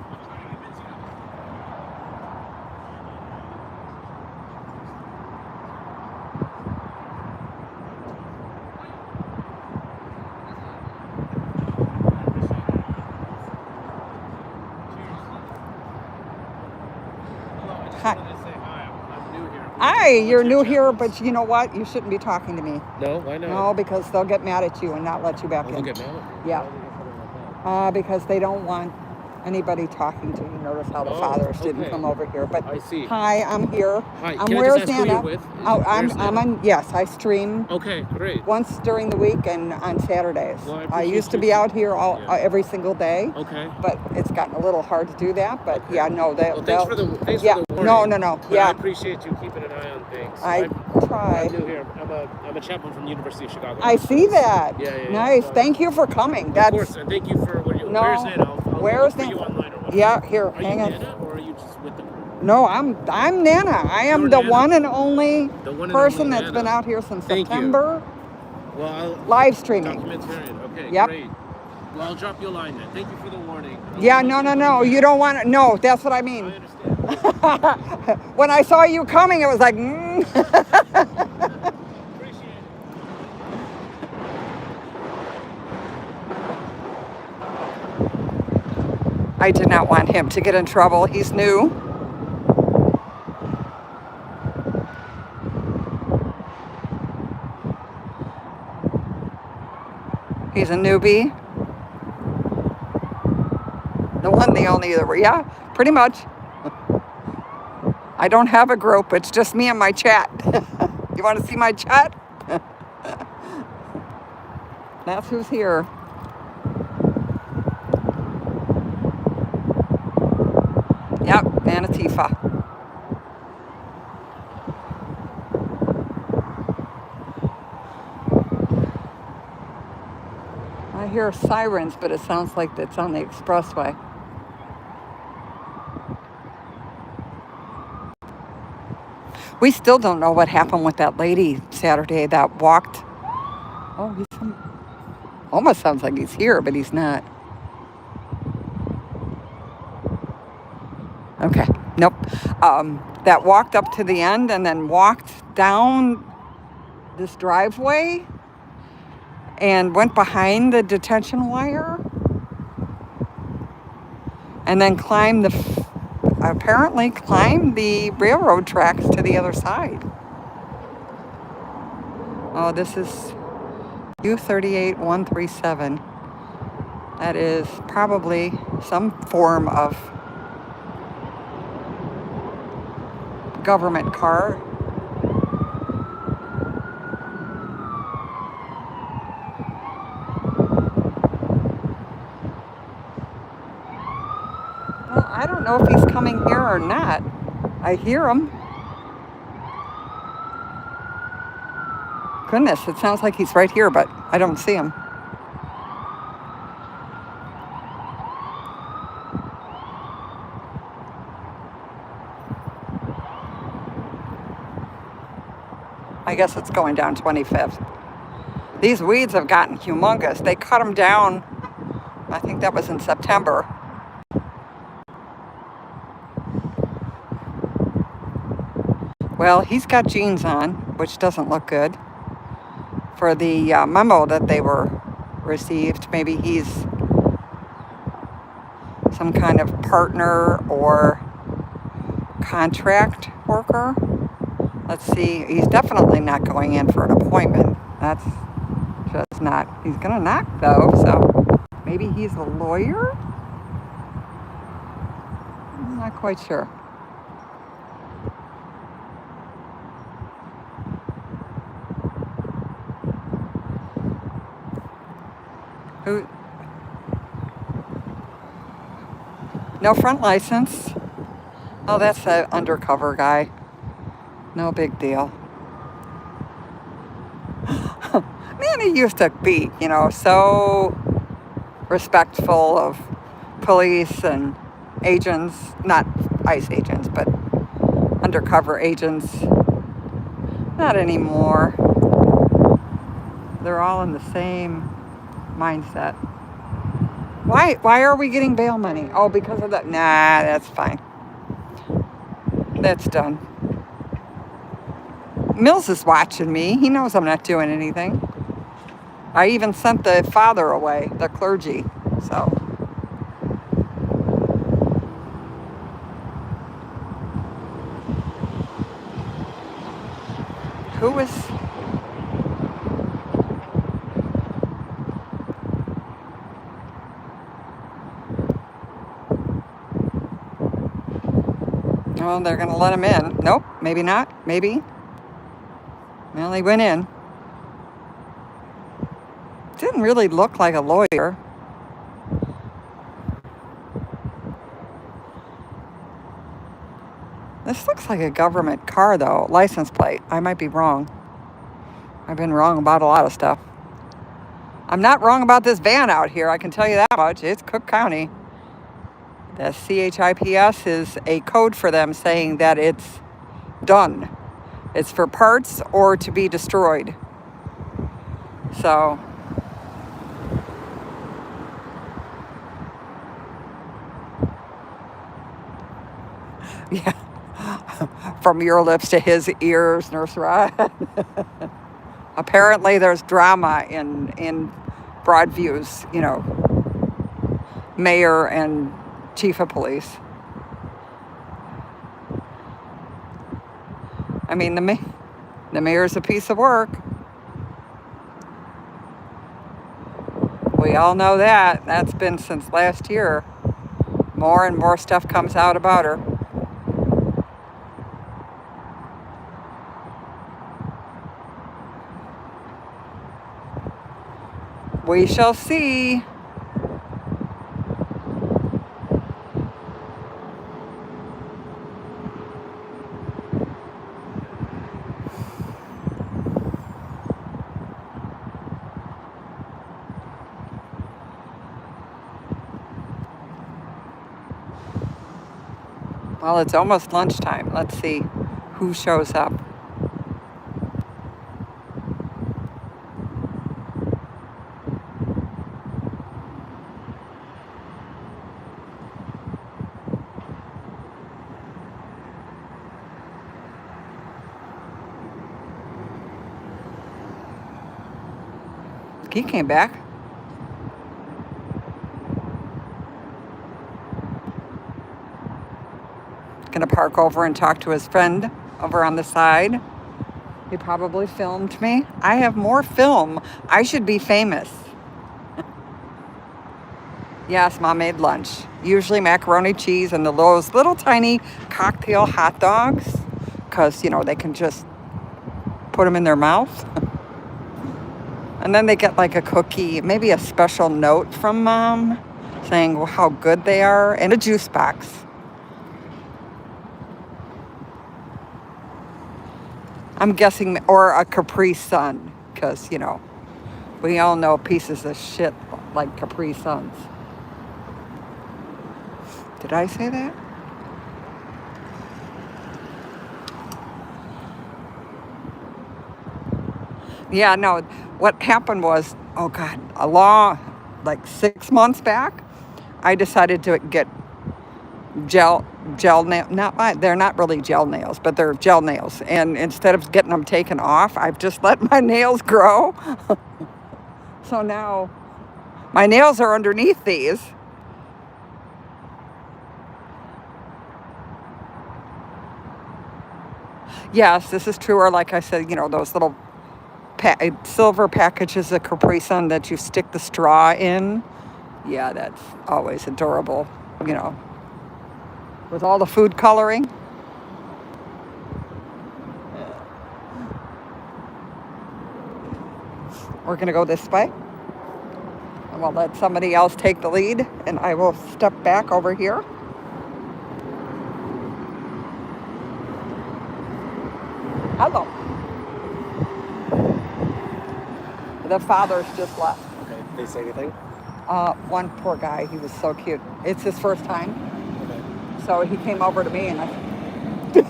Hi. Hi, you're new here, but you know what? You shouldn't be talking to me. No, why not? No, because they'll get mad at you and not let you back in. They'll get mad at me? Yeah. Because they don't want anybody talking to you. Notice how the fathers didn't come over here. But I see. Hi, I'm here. Hi, I'm can I where's just ask who Nana? you're with? Oh, Where's I'm Nana? on. Yes, I stream. Okay, great. Once during the week and on Saturdays. Well, I used to be out here every single day. Okay. But it's gotten a little hard to do that. But yeah, no, Well, thanks for the warning. No. But Yeah. I appreciate you keeping an eye on things. I try. I'm new here. I'm a chaplain from the University of Chicago. I see that. Yeah. Nice. So, thank you for coming. of That's course, and thank you for what you. No. Where's Nana? I'll Where's look for you Nana? online or whatever. Yeah, here. Are Hang you on. Nana, or are you just with the group? No, I'm Nana. I am You're the Nana? one and only The one and person only that's Nana. been out here since Thank you. September. Well, Live streaming. Documentarian. Okay, Yep. great. Well, I'll drop you a line then. Thank you for the warning. Yeah, no. You don't want to. No, that's what I mean. I understand. When I saw you coming, it was like, Appreciate it. I did not want him to get in trouble. He's new. He's a newbie. The one, the only, yeah, pretty much. I don't have a group. It's just me and my chat. You want to see my chat? That's who's here. Yep, Anatifa. I hear sirens, but it sounds like it's on the expressway. We still don't know what happened with that lady Saturday that walked. Oh, almost sounds like he's here, but he's not. Okay, nope. That walked up to the end and then walked down this driveway and went behind the detention wire and then apparently climbed the railroad tracks to the other side. Oh, this is U38137. That is probably some form of government car. Well, I don't know if he's coming here or not. I hear him. Goodness, it sounds like he's right here, but I don't see him. I guess it's going down 25th. These weeds have gotten humongous. They cut them down, I think that was in September. Well, he's got jeans on, which doesn't look good. For the memo that they were received, maybe he's some kind of partner or contract worker. Let's see, he's definitely not going in for an appointment. That's just not. He's gonna knock though, so maybe he's a lawyer? I'm not quite sure. Who? No front license. Oh, that's the undercover guy. No big deal. Man, he used to be, so respectful of police and agents, not ICE agents, but undercover agents. Not anymore. They're all in the same mindset. Why are we getting bail money? Oh, because of that? Nah, that's fine. That's done. Mills is watching me. He knows I'm not doing anything. I even sent the father away, the clergy. So. Who was... Oh, they're going to let him in. Nope, maybe not. Maybe. Well, he went in. Didn't really look like a lawyer. This looks like a government car, though. License plate. I might be wrong. I've been wrong about a lot of stuff. I'm not wrong about this van out here. I can tell you that much. It's Cook County. The CHIPS is a code for them saying that it's done. It's for parts or to be destroyed. So, yeah. From your lips to his ears, Nurse Rod. Apparently there's drama in Broadview's, mayor and chief of police. I mean, the mayor's a piece of work. We all know that. That's been since last year. More and more stuff comes out about her. We shall see. Well, it's almost lunchtime. Let's see who shows up. He came back. Gonna park over and talk to his friend over on the side. He probably filmed me. I have more film. I should be famous. Yes, Mom made lunch. Usually macaroni, cheese, and those little tiny cocktail hot dogs. Because, they can just put them in their mouth. And then they get like a cookie, maybe a special note from Mom saying how good they are, and a juice box. I'm guessing, or a Capri Sun, because, we all know pieces of shit like Capri Suns. Did I say that? Yeah, no, what happened was, oh God, like 6 months back, I decided to get gel nail, they're not really gel nails, but they're gel nails. And instead of getting them taken off, I've just let my nails grow. So now my nails are underneath these. Yes, this is true. Or like I said, those little silver packages of Capri Sun that you stick the straw in. Yeah, that's always adorable, with all the food coloring. We're going to go this way. And we'll let somebody else take the lead, and I will step back over here. Hello. The father's just left. Okay. Did they say anything? One poor guy, he was so cute. It's his first time. Okay. So he came over to me and Did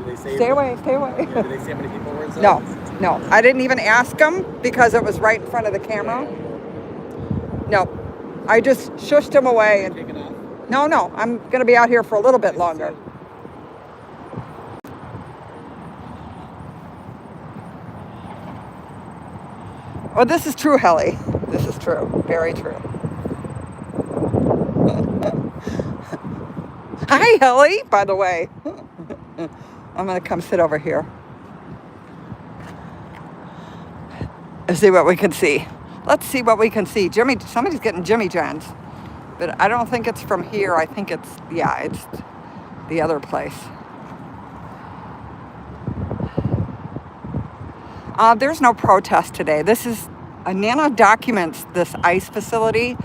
they say stay away. Yeah, did they say how many people were inside? No. I didn't even ask him because it was right in front of the camera. No. I just shushed him away. And Take it off. No. I'm going to be out here for a little bit longer. Well, this is true, Helly. This is true. Very true. Hi, Helly, by the way. I'm going to come sit over here. Let's see what we can see. Let's see what we can see. Somebody's getting Jimmy John's. But I don't think it's from here. I think it's the other place. There's no protest today. Nana documents this ICE facility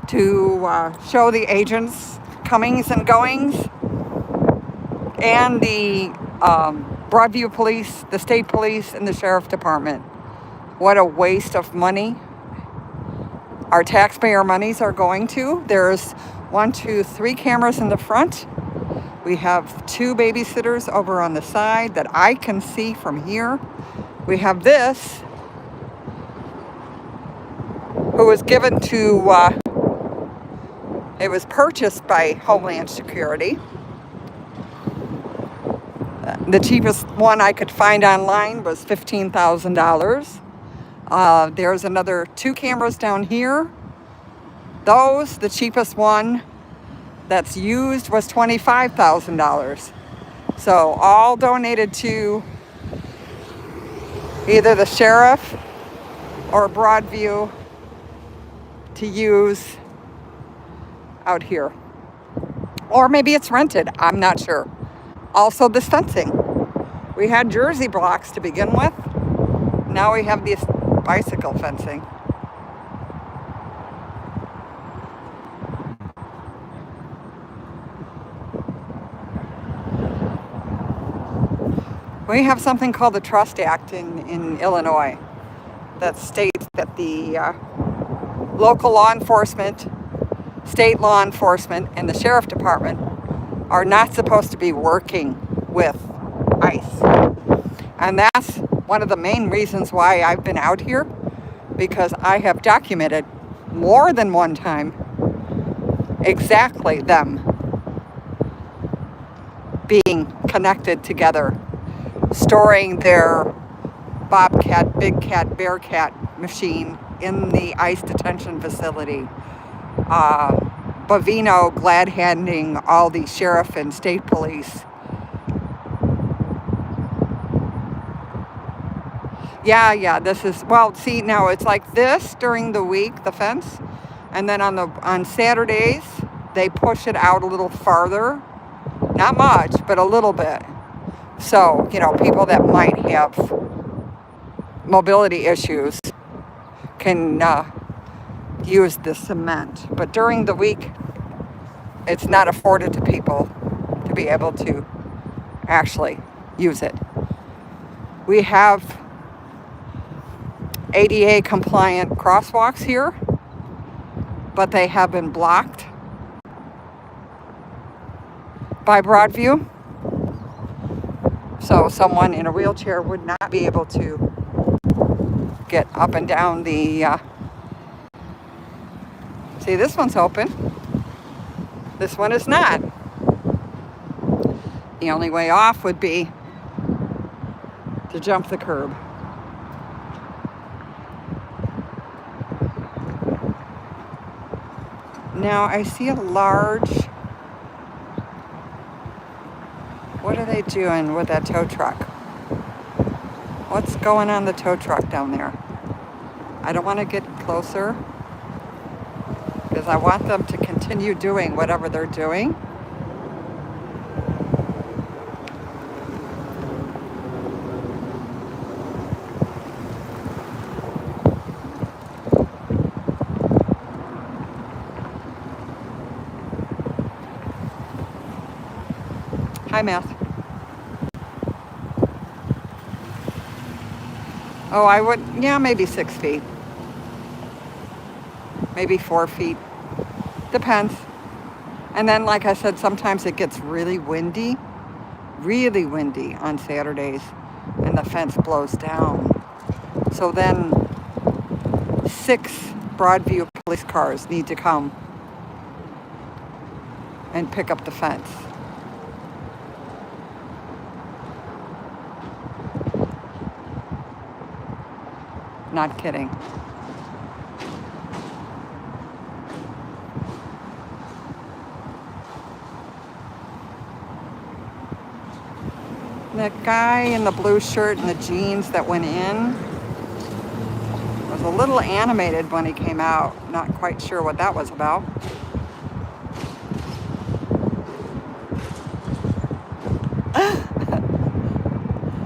to show the agents' comings and goings, and the Broadview police, the state police, and the sheriff department. What a waste of money our taxpayer monies are going to. There's 1, 2, 3 cameras in the front. We have 2 babysitters over on the side that I can see from here. We have this, who was given to, it was purchased by Homeland Security. The cheapest one I could find online was $15,000. There's another 2 cameras down here. The cheapest one that's used was $25,000. So all donated to either the sheriff or Broadview to use out here. Or maybe it's rented, I'm not sure. Also this fencing. We had Jersey blocks to begin with. Now we have this bicycle fencing. We have something called the Trust Act in Illinois that states that the local law enforcement, state law enforcement, and the sheriff department are not supposed to be working with ICE. And that's one of the main reasons why I've been out here, because I have documented more than one time exactly them being connected together, storing their Bobcat, Big Cat, Bearcat machine in the ICE detention facility, Bovino glad-handing all the sheriff and state police. Yeah, this is, well, see, now it's like this during the week, the fence, and then on Saturdays, they push it out a little farther. Not much, but a little bit. So, people that might have mobility issues can use the cement. But during the week, it's not afforded to people to be able to actually use it. We have ADA compliant crosswalks here, but they have been blocked by Broadview. So someone in a wheelchair would not be able to get up and down the, see, this one's open. This one is not. The only way off would be to jump the curb. Now I see a large, what are they doing with that tow truck? What's going on the tow truck down there? I don't want to get closer because I want them to continue doing whatever they're doing. Hi, Matt. Oh, I would, yeah, maybe 6 feet. Maybe 4 feet. Depends. And then, like I said, sometimes it gets really windy on Saturdays, and the fence blows down. So then 6 Broadview police cars need to come and pick up the fence. Not kidding. The guy in the blue shirt and the jeans that went in was a little animated when he came out. Not quite sure what that was about.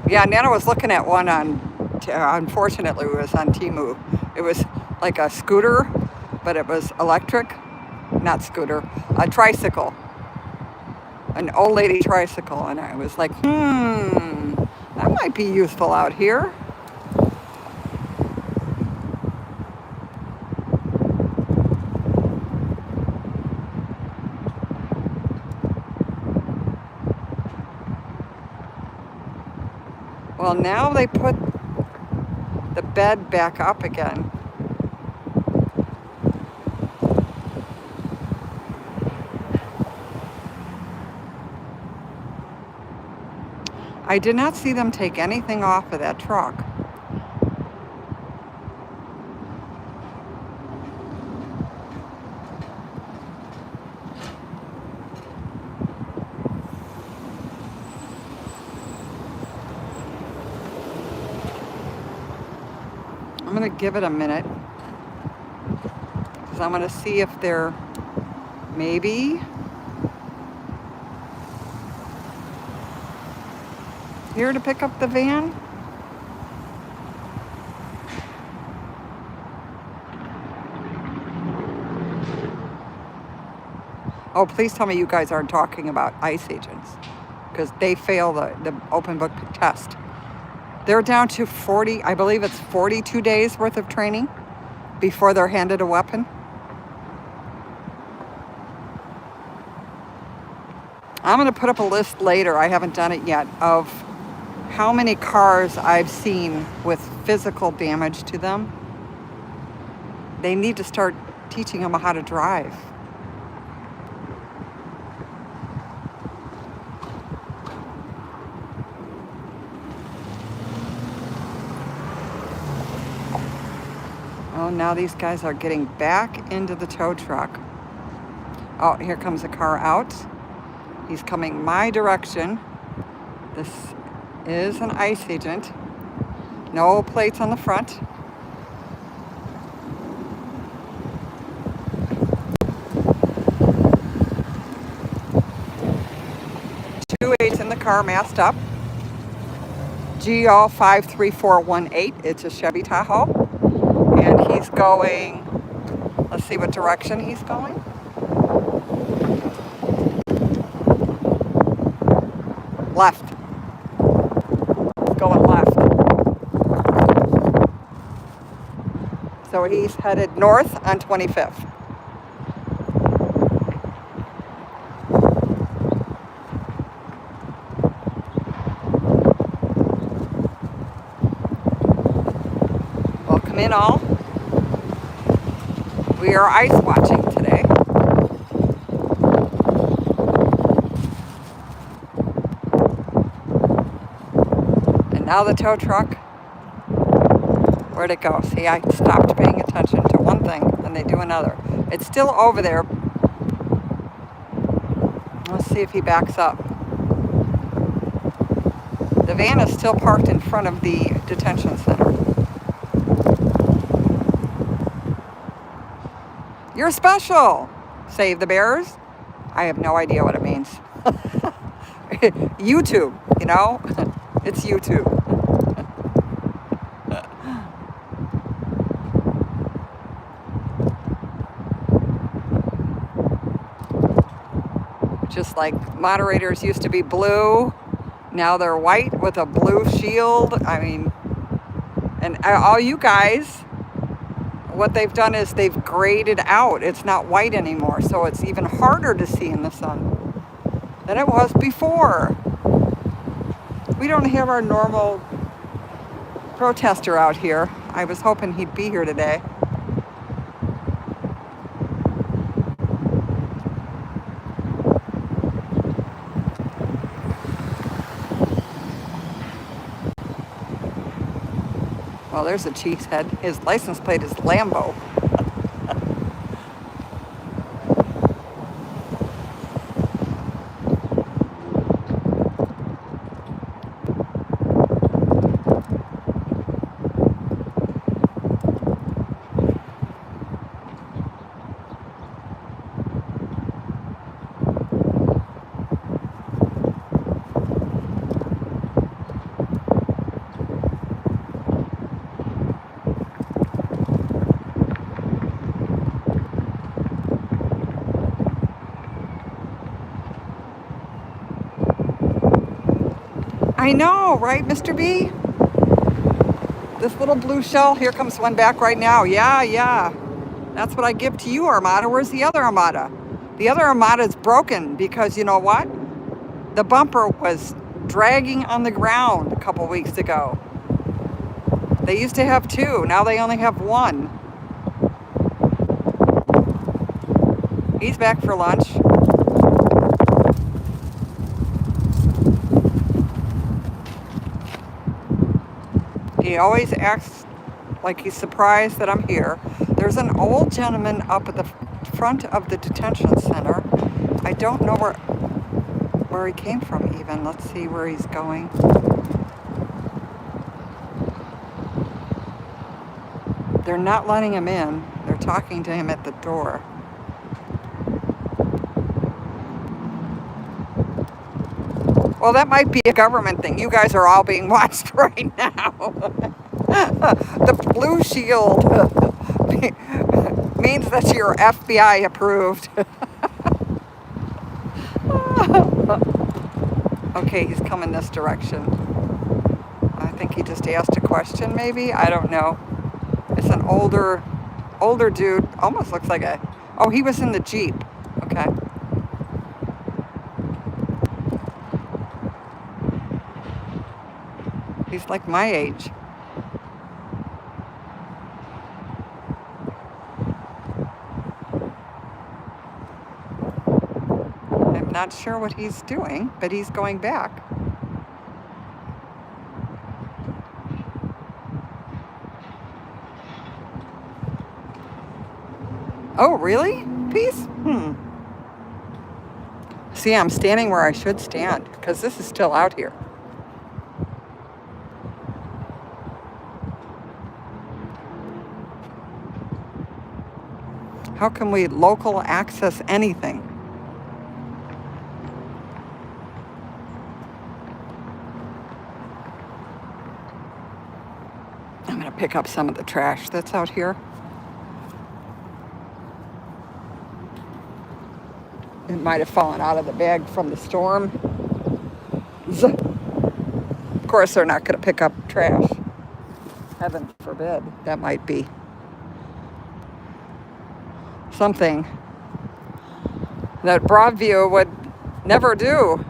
Yeah, Nana was looking at one unfortunately it was on Temu. It was like a scooter, but it was electric. Not scooter, a tricycle. An old lady tricycle, and I was like, that might be useful out here. Well, now they put the bed back up again. I did not see them take anything off of that truck. I'm going to give it a minute because I'm going to see if they're maybe here to pick up the van. Oh, please tell me you guys aren't talking about ICE agents, because they fail the open book test. They're down to 40, I believe it's 42 days worth of training before they're handed a weapon. I'm going to put up a list later, I haven't done it yet, of how many cars I've seen with physical damage to them. They need to start teaching them how to drive. Oh, now these guys are getting back into the tow truck. Oh, here comes a car out. He's coming my direction. This is an ICE agent. No plates on the front. Two aides in the car, masked up. GO 53418. It's a Chevy Tahoe. And he's going, let's see what direction he's going. Left. Going left. So he's headed north on 25th. Welcome in all. We are ice watching today. And now the tow truck. Where'd it go? See, I stopped paying attention to one thing and they do another. It's still over there. Let's see if he backs up. The van is still parked in front of the detention center. You're special. Save the bears. I have no idea what it means. YouTube, you know? It's YouTube. Just like moderators used to be blue, now they're white with a blue shield. I mean, and all you guys, what they've done is they've graded out. It's not white anymore, so it's even harder to see in the sun than it was before. We don't have our normal protester out here. I was hoping he'd be here today. Well, there's a cheesehead. His license plate is Lambo. I know, right, Mr. B? This little blue shell, here comes one back right now. Yeah. That's what I give to you, Armada. Where's the other Armada? The other Armada is broken because you know what? The bumper was dragging on the ground a couple weeks ago. They used to have two, now they only have one. He's back for lunch. He always acts like he's surprised that I'm here. There's an old gentleman up at the front of the detention center. I don't know where he came from even. Let's see where he's going. They're not letting him in. They're talking to him at the door. Well, that might be a government thing. You guys are all being watched right now. The blue shield means that you're FBI approved. Okay, he's coming this direction. I think he just asked a question, maybe? I don't know. It's an older dude. Almost looks like oh, he was in the Jeep. Okay. like my age. I'm not sure what he's doing, but he's going back. Oh, really? Peace? See, I'm standing where I should stand because this is still out here. How can we local access anything? I'm going to pick up some of the trash that's out here. It might have fallen out of the bag from the storm. Of course, they're not going to pick up trash. Heaven forbid. That might be something that Broadview would never do.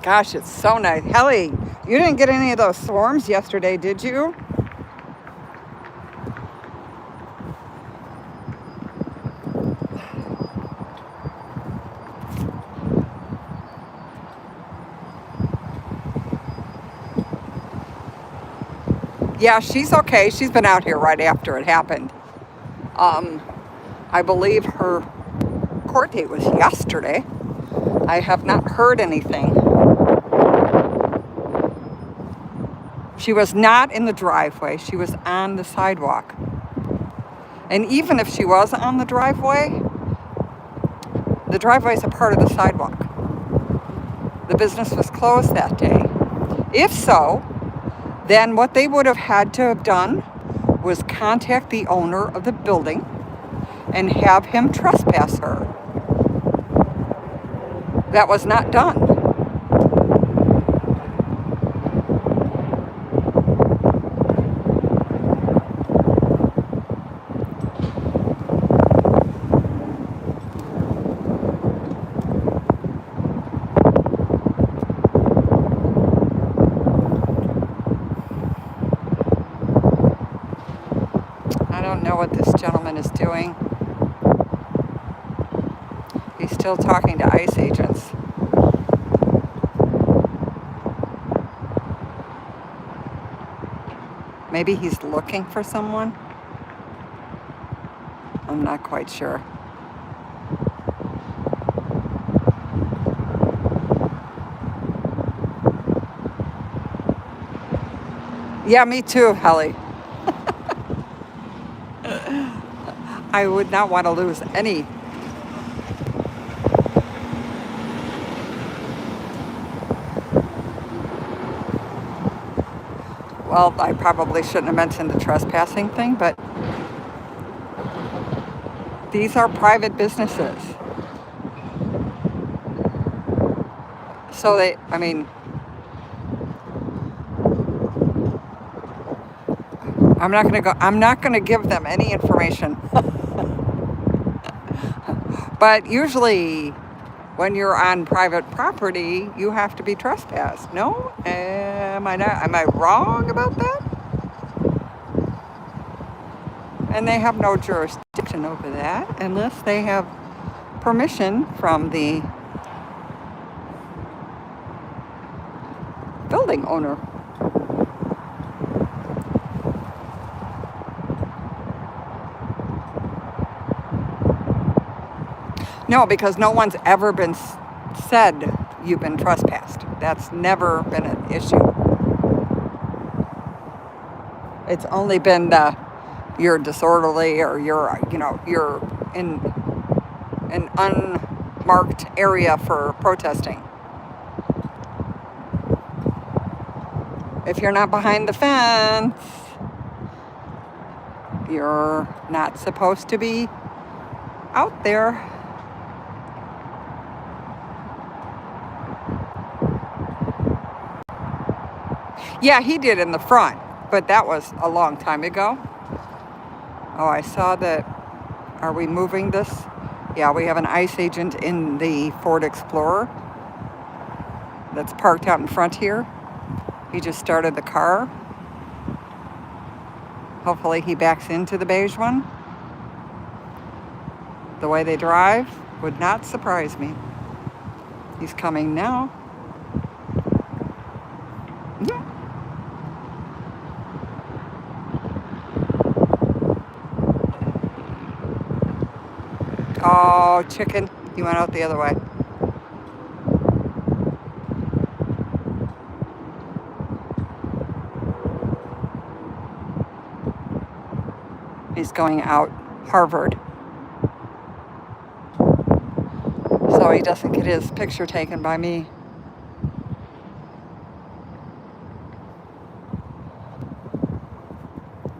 Gosh, it's so nice. Helly, you didn't get any of those swarms yesterday, did you? Yeah, she's okay. She's been out here right after it happened. I believe her court date was yesterday. I have not heard anything. She was not in the driveway. She was on the sidewalk. And even if she was on the driveway is a part of the sidewalk. The business was closed that day. If so, then what they would have had to have done was contact the owner of the building and have him trespass her. That was not done. I don't know what this gentleman is doing. He's still talking to ICE agents. Maybe he's looking for someone? I'm not quite sure. Yeah, me too, Helly. I would not want to lose any. Well, I probably shouldn't have mentioned the trespassing thing, but these are private businesses. So I'm not going to give them any information. But usually when you're on private property, you have to be trespassed. No? Am I wrong about that? And they have no jurisdiction over that unless they have permission from the building owner. No, because no one's ever been said you've been trespassed. That's never been an issue. It's only been you're disorderly or you're in an unmarked area for protesting. If you're not behind the fence, you're not supposed to be out there. Yeah, he did in the front. but that was a long time ago. Oh, I saw that. Are we moving this? Yeah, we have an ICE agent in the Ford Explorer that's parked out in front here. He just started the car. Hopefully he backs into the beige one. The way they drive would not surprise me. He's coming now. Oh, chicken. He went out the other way. He's going out Harvard. So he doesn't get his picture taken by me.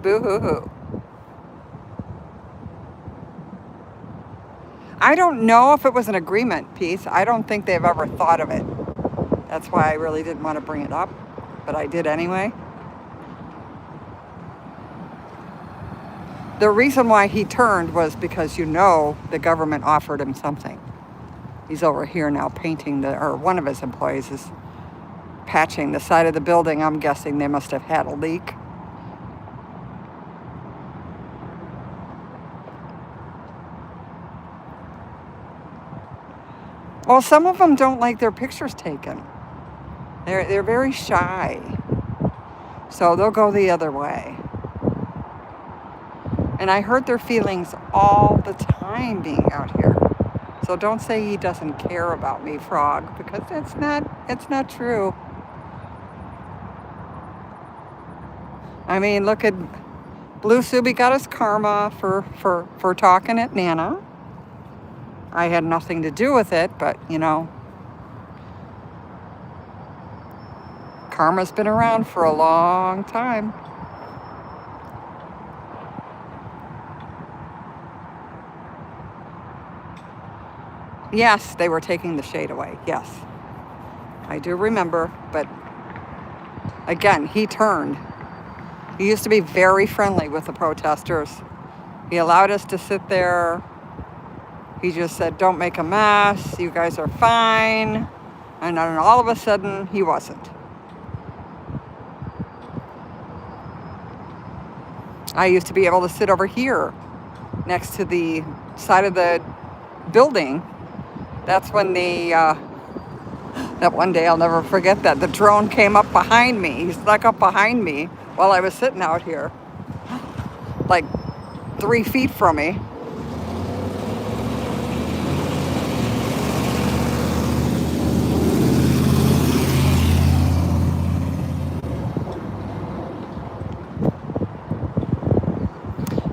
Boo-hoo-hoo. I don't know if it was an agreement piece. I don't think they've ever thought of it. That's why I really didn't want to bring it up, but I did anyway. The reason why he turned was because, you know, the government offered him something. He's over here now painting or one of his employees is patching the side of the building. I'm guessing they must have had a leak. Well, some of them don't like their pictures taken. They're very shy. So they'll go the other way. And I hurt their feelings all the time being out here. So don't say he doesn't care about me, Frog, because it's not true. I mean, look at Blue Subi got his karma for talking at Nana. I had nothing to do with it, but, you know, karma's been around for a long time. Yes, they were taking the shade away. Yes, I do remember. But again, he turned. He used to be very friendly with the protesters. He allowed us to sit there. He just said, don't make a mess. You guys are fine. And then all of a sudden, he wasn't. I used to be able to sit over here next to the side of the building. That's when that one day I'll never forget that. The drone came up behind me. He snuck up behind me while I was sitting out here, like 3 feet from me.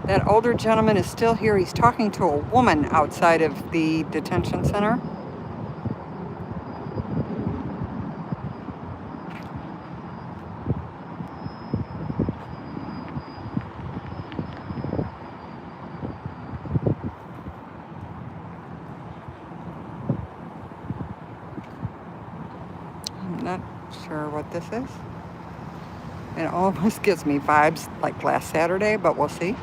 That older gentleman is still here. He's talking to a woman outside of the detention center. I'm not sure what this is. It almost gives me vibes like last Saturday, but we'll see.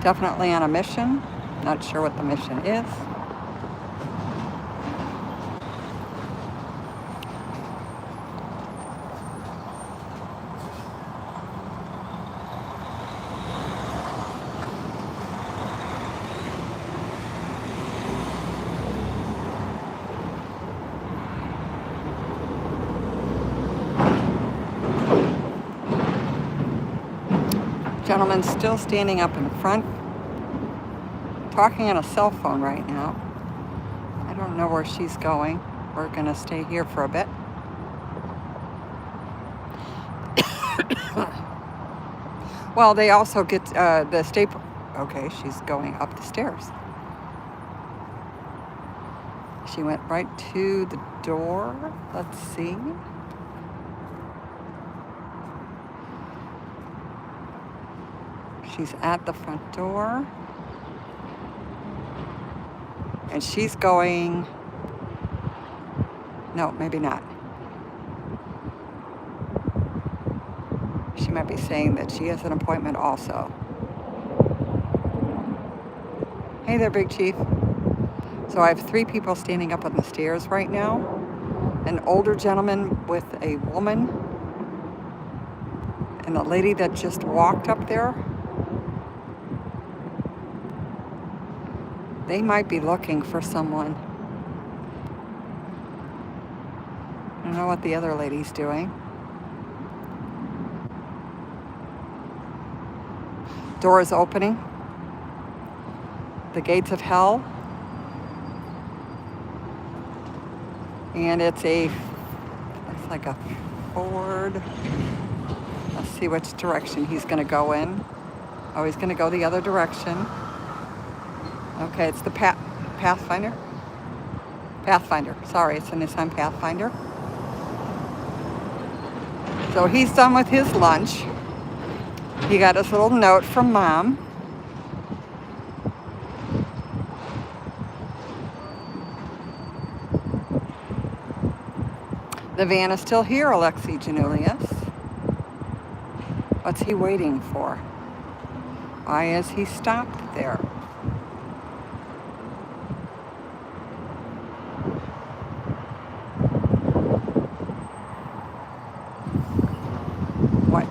Definitely on a mission. Not sure what the mission is. Gentleman's still standing up in front, talking on a cell phone right now. I don't know where she's going. We're going to stay here for a bit. Well, they also get the staple. Okay, she's going up the stairs. She went right to the door. Let's see. She's at the front door. And she's going No, maybe not. She might be saying that she has an appointment also. Hey there, Big Chief. So I have 3 people standing up on the stairs right now. An older gentleman with a woman and a lady that just walked up there. They might be looking for someone. I don't know what the other lady's doing. Door is opening. The gates of hell. And it's like a Ford. Let's see which direction he's going to go in. Oh, he's going to go the other direction. Okay, it's the Pathfinder. Pathfinder. Sorry, it's a Nissan Pathfinder. So he's done with his lunch. He got his little note from Mom. The van is still here, Alexi Janulius. What's he waiting for? Why is he stopped there? What?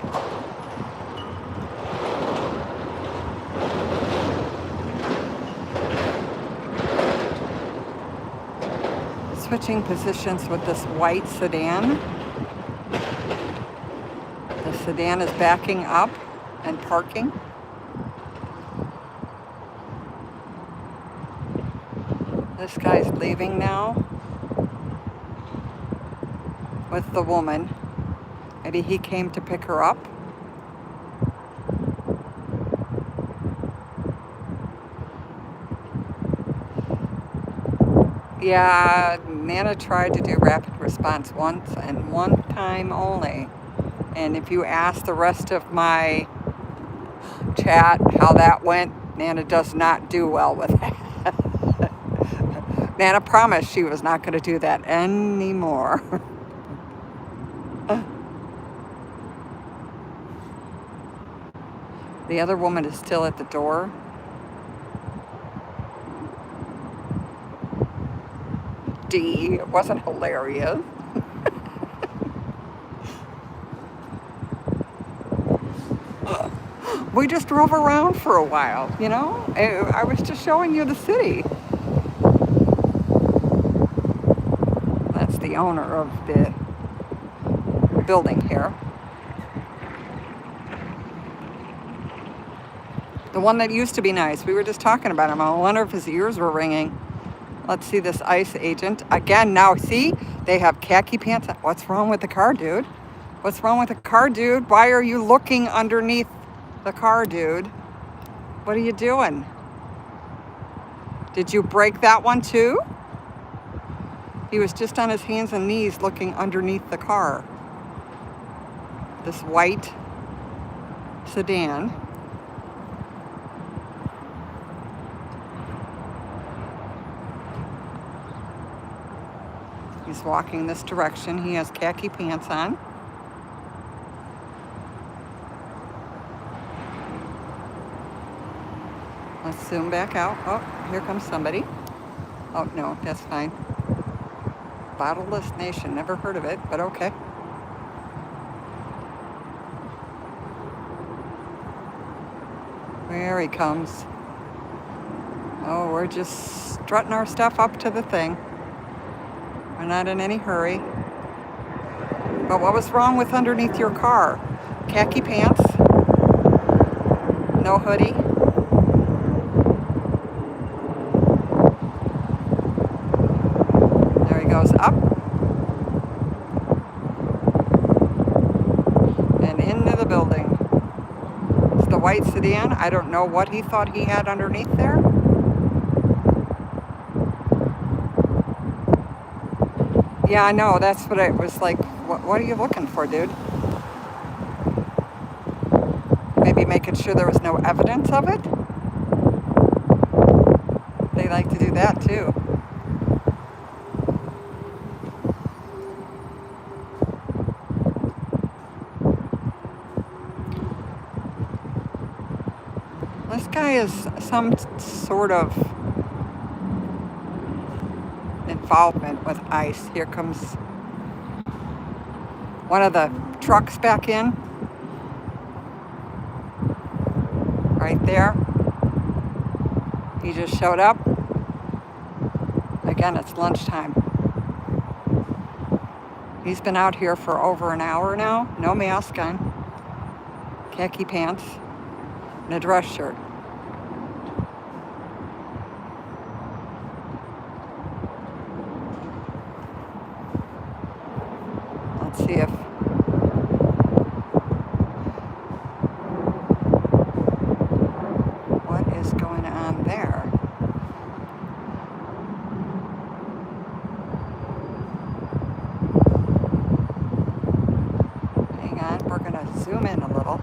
Switching positions with this white sedan. The sedan is backing up and parking. This guy's leaving now with the woman. Maybe he came to pick her up. Yeah, Nana tried to do rapid response once and one time only. And if you ask the rest of my chat how that went, Nana does not do well with that. Nana promised she was not going to do that anymore. The other woman is still at the door. D, it wasn't hilarious. We just drove around for a while, you know? I was just showing you the city. That's the owner of the building here. The one that used to be nice. We were just talking about him. I wonder if his ears were ringing. Let's see this ICE agent. Again, now see? They have khaki pants. What's wrong with the car, dude? What's wrong with the car, dude? Why are you looking underneath the car, dude? What are you doing? Did you break that one too? He was just on his hands and knees looking underneath the car. This white sedan. He's walking this direction. He has khaki pants on. Let's zoom back out. Oh, here comes somebody. Oh, no, that's fine. Bottleless Nation. Never heard of it, but okay. There he comes. Oh, we're just strutting our stuff up to the thing. We're not in any hurry. But what was wrong with underneath your car? Khaki pants? No hoodie? There he goes up. And into the building. It's the white sedan. I don't know what he thought he had underneath there. Yeah, I know. That's what it was like. What are you looking for, dude? Maybe making sure there was no evidence of it? They like to do that, too. guy is some sort of involvement with ICE. Here comes one of the trucks back in. Right there. He just showed up. Again, it's lunchtime. He's been out here for over an hour now. No mask on. Khaki pants. And a dress shirt. Let's see if what is going on there. Hang on, we're gonna zoom in a little.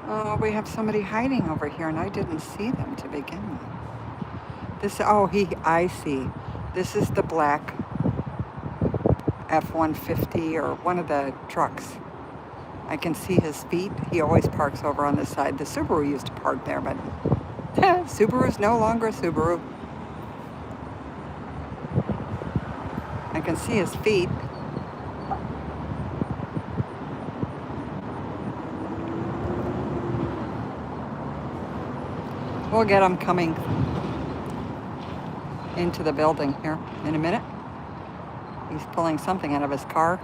Oh, we have somebody hiding over here, and I didn't see them to begin with. I see. This is the black F-150 or one of the trucks. I can see his feet. He always parks over on this side. The Subaru used to park there, but Subaru's no longer a Subaru. I can see his feet. We'll get him coming into the building here in a minute. He's pulling something out of his car.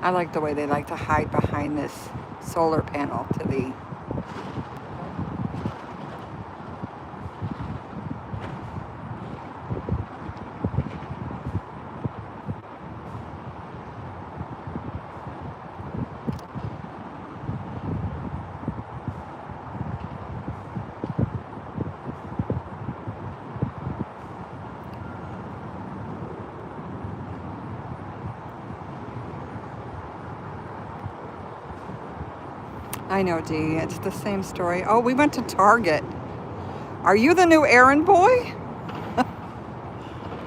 I like the way they like to hide behind this solar panel to the I know, Dee. It's the same story. Oh, we went to Target. Are you the new errand boy?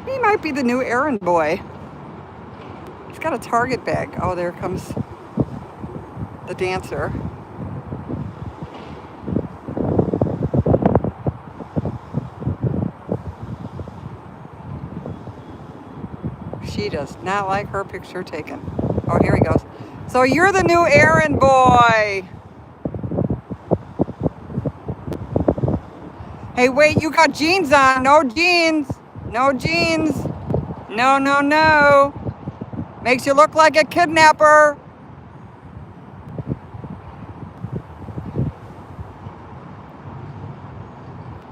He might be the new errand boy. He's got a Target bag. Oh, there comes the dancer. She does not like her picture taken. Oh, here he goes. So you're the new errand boy. Hey, wait, you got jeans on. No jeans. No jeans. No, no, no. Makes you look like a kidnapper.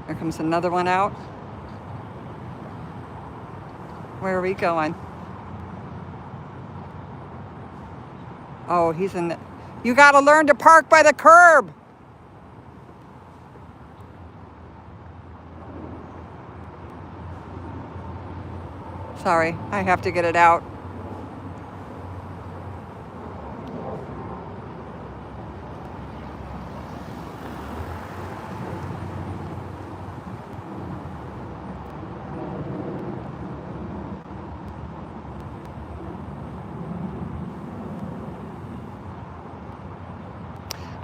There comes another one out. Where are we going? Oh, he's in the... You got to learn to park by the curb. Sorry, I have to get it out.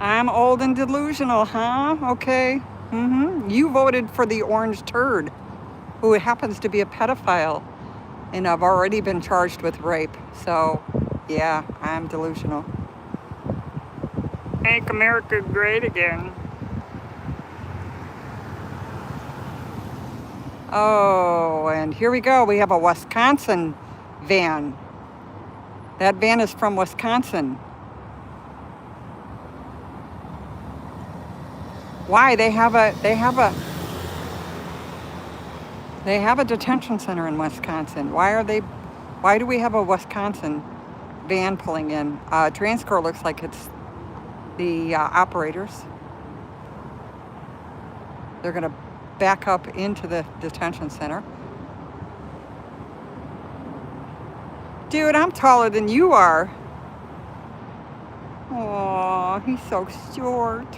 I'm old and delusional, huh? Okay. You voted for the orange turd, who happens to be a pedophile. And I've already been charged with rape. So, yeah, I'm delusional. Make America great again. Oh, and here we go. We have a Wisconsin van. That van is from Wisconsin. Why? They have a detention center in Wisconsin. Why do we have a Wisconsin van pulling in? Transcore looks like it's the operators. They're going to back up into the detention center. Dude, I'm taller than you are. Aw, he's so short.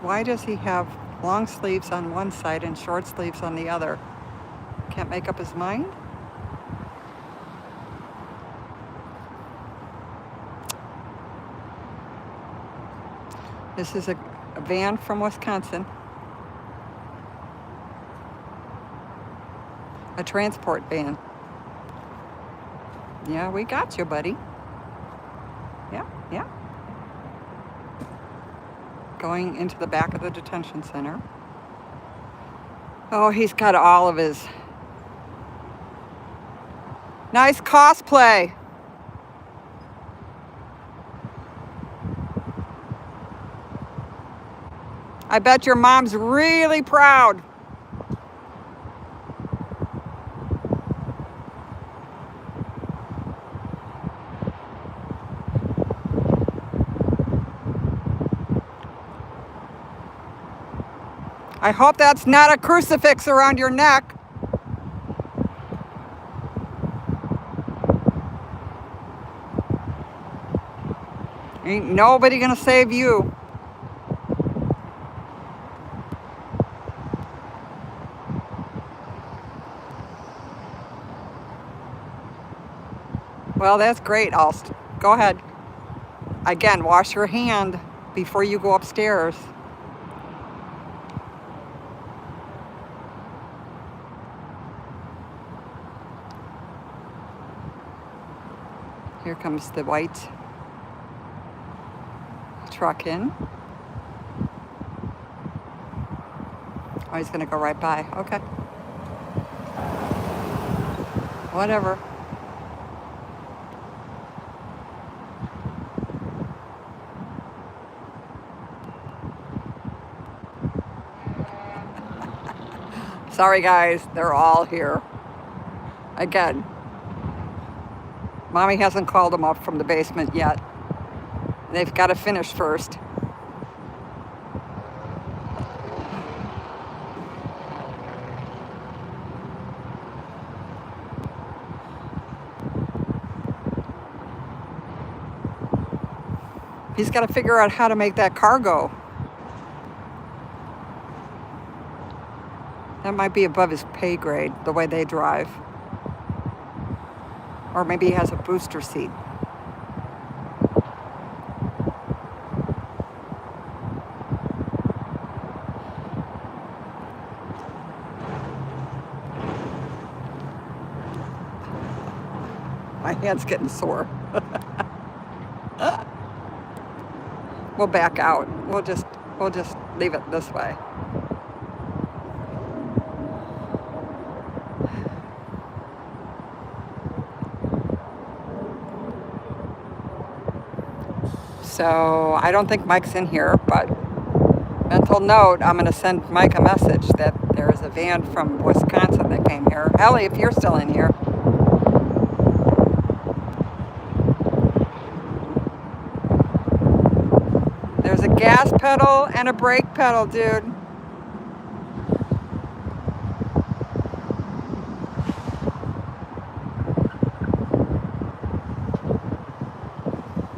Why does he have long sleeves on one side and short sleeves on the other? Can't make up his mind? This is a van from Wisconsin. A transport van. Yeah, we got you, buddy. Yeah, yeah. Going into the back of the detention center. Oh, he's got all of his nice cosplay. I bet your mom's really proud. I hope that's not a crucifix around your neck. Ain't nobody gonna save you. Well, that's great, Alst. Go ahead. Again, wash your hand before you go upstairs. Here comes the white truck in. Oh, he's gonna go right by. Okay. Whatever. Sorry guys, they're all here. Again, Mommy hasn't called them up from the basement yet. They've got to finish first. He's got to figure out how to make that car go. That might be above his pay grade, the way they drive. Or maybe he has a booster seat. My hand's getting sore. We'll back out. We'll just leave it this way. So I don't think Mike's in here, but mental note, I'm going to send Mike a message that there is a van from Wisconsin that came here. Ellie, if you're still in here. There's a gas pedal and a brake pedal, dude.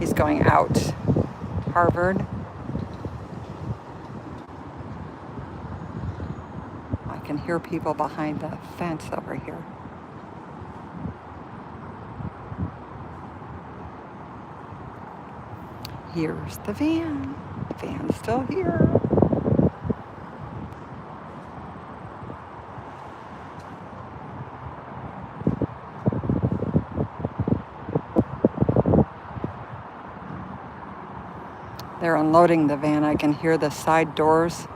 He's going out. Harvard. I can hear people behind the fence over here. Here's the van. The van's still here. They're unloading the van. I can hear the side doors.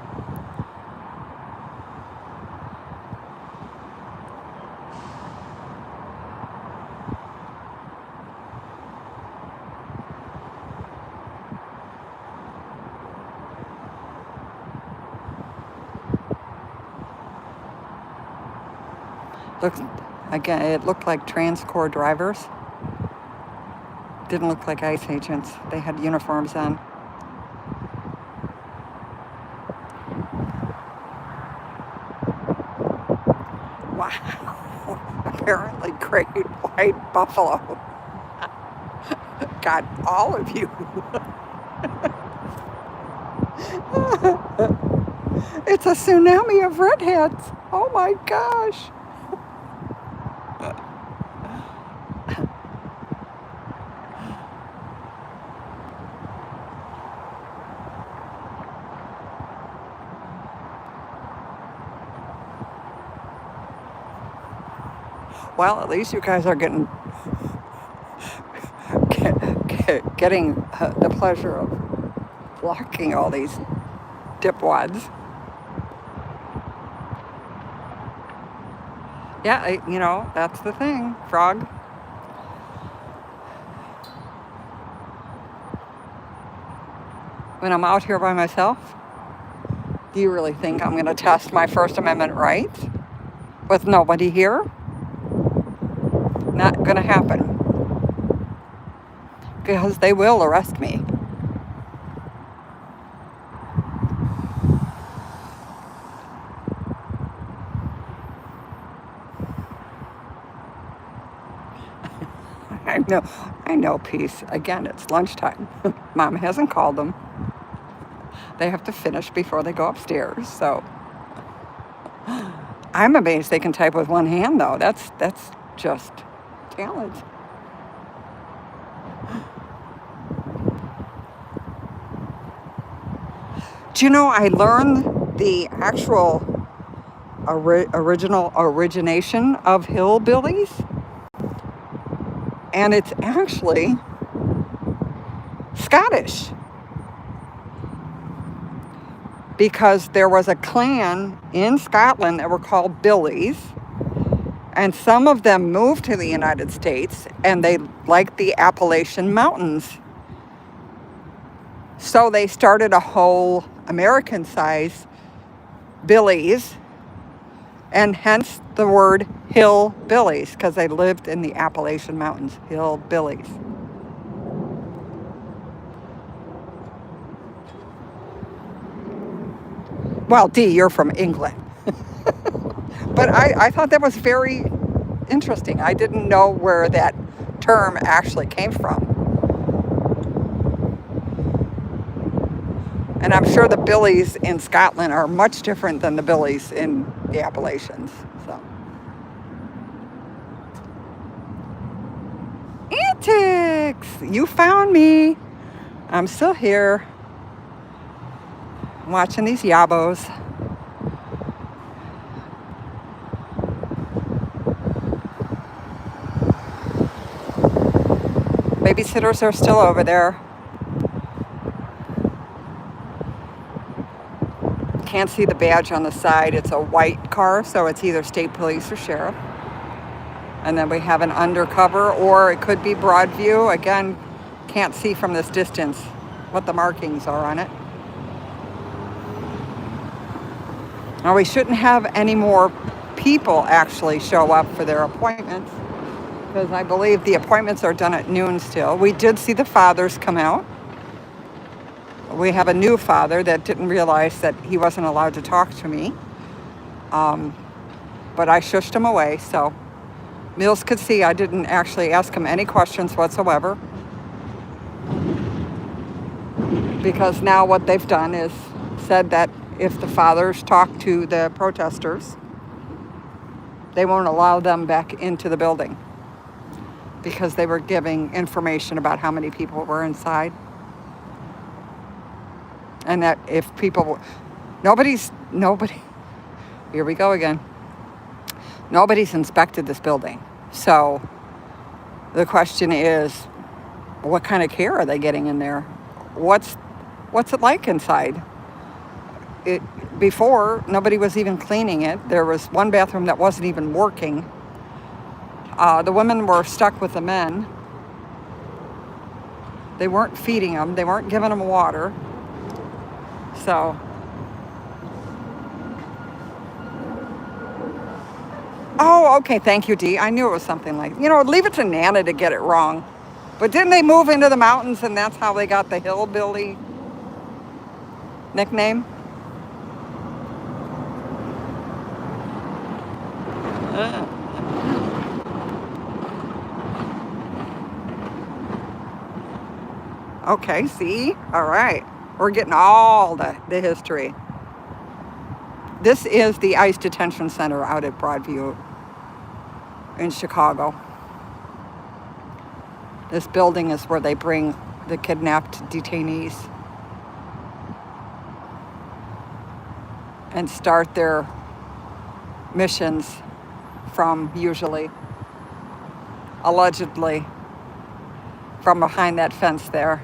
Again, it looked like TransCore drivers. Didn't look like ICE agents. They had uniforms on. Wow. Apparently great white buffalo got all of you. It's a tsunami of redheads. Oh my gosh. Well, at least you guys are getting the pleasure of blocking all these dipwads. Yeah, that's the thing, Frog. When I'm out here by myself, do you really think I'm going to test my First Amendment rights with nobody here? Not going to happen. Because they will arrest me. I know, Peace. Again, it's lunchtime. Mom hasn't called them. They have to finish before they go upstairs, so. I'm amazed they can type with one hand, though. That's just talent. Do you know, I learned the actual origination of hillbillies, and it's actually Scottish. Because there was a clan in Scotland that were called Billies, and some of them moved to the United States, and they liked the Appalachian Mountains. So they started a whole American-sized Billies, and hence the word hillbillies, because they lived in the Appalachian Mountains, hillbillies. Well, Dee, you're from England. But I thought that was very interesting. I didn't know where that term actually came from. And I'm sure the Billies in Scotland are much different than the Billies in the Appalachians. So. Antics! You found me. I'm still here. I'm watching these yabos. Babysitters are still over there. Can't see the badge on the side. It's a white car, so it's either state police or sheriff. And then we have an undercover, or it could be Broadview. Again, can't see from this distance what the markings are on it. Now, we shouldn't have any more people actually show up for their appointments, because I believe the appointments are done at noon still. We did see the fathers come out. We have a new father that didn't realize that he wasn't allowed to talk to me. But I shushed him away, so Mills could see I didn't actually ask him any questions whatsoever. Because now what they've done is said that if the fathers talk to the protesters, they won't allow them back into the building, because they were giving information about how many people were inside. And that if people, nobody, here we go again. Nobody's inspected this building. So the question is, what kind of care are they getting in there? What's it like inside? Before, nobody was even cleaning it. There was one bathroom that wasn't even working. The women were stuck with the men. They weren't feeding them. They weren't giving them water. So, oh, okay, thank you, Dee. I knew it was something like, leave it to Nana to get it wrong. But didn't they move into the mountains and that's how they got the hillbilly nickname? Okay, see? All right. We're getting all the history. This is the ICE detention center out at Broadview in Chicago. This building is where they bring the kidnapped detainees and start their missions from usually, allegedly, from behind that fence there.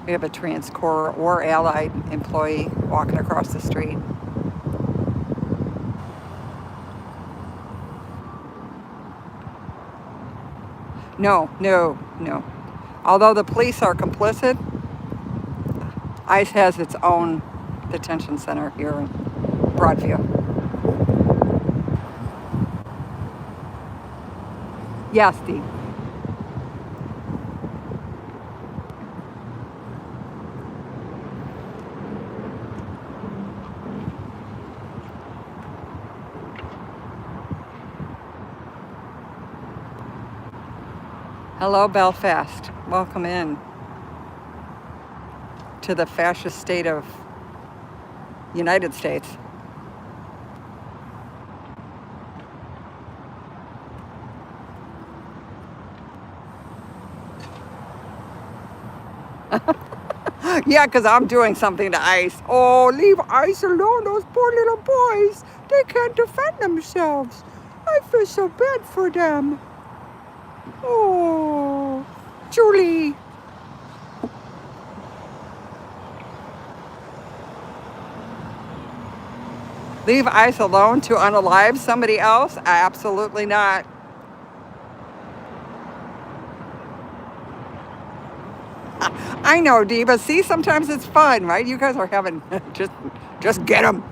We have a TransCore or Allied employee walking across the street. No. Although the police are complicit, ICE has its own detention center here in Broadview. Yes, Steve. Hello, Belfast. Welcome in to the fascist state of United States. Yeah, because I'm doing something to ICE. Oh, leave ICE alone. Those poor little boys. They can't defend themselves. I feel so bad for them. Oh, Julie. Leave ICE alone to unalive somebody else? Absolutely not. I know, Diva. See, sometimes it's fun, right? You guys are having just get them.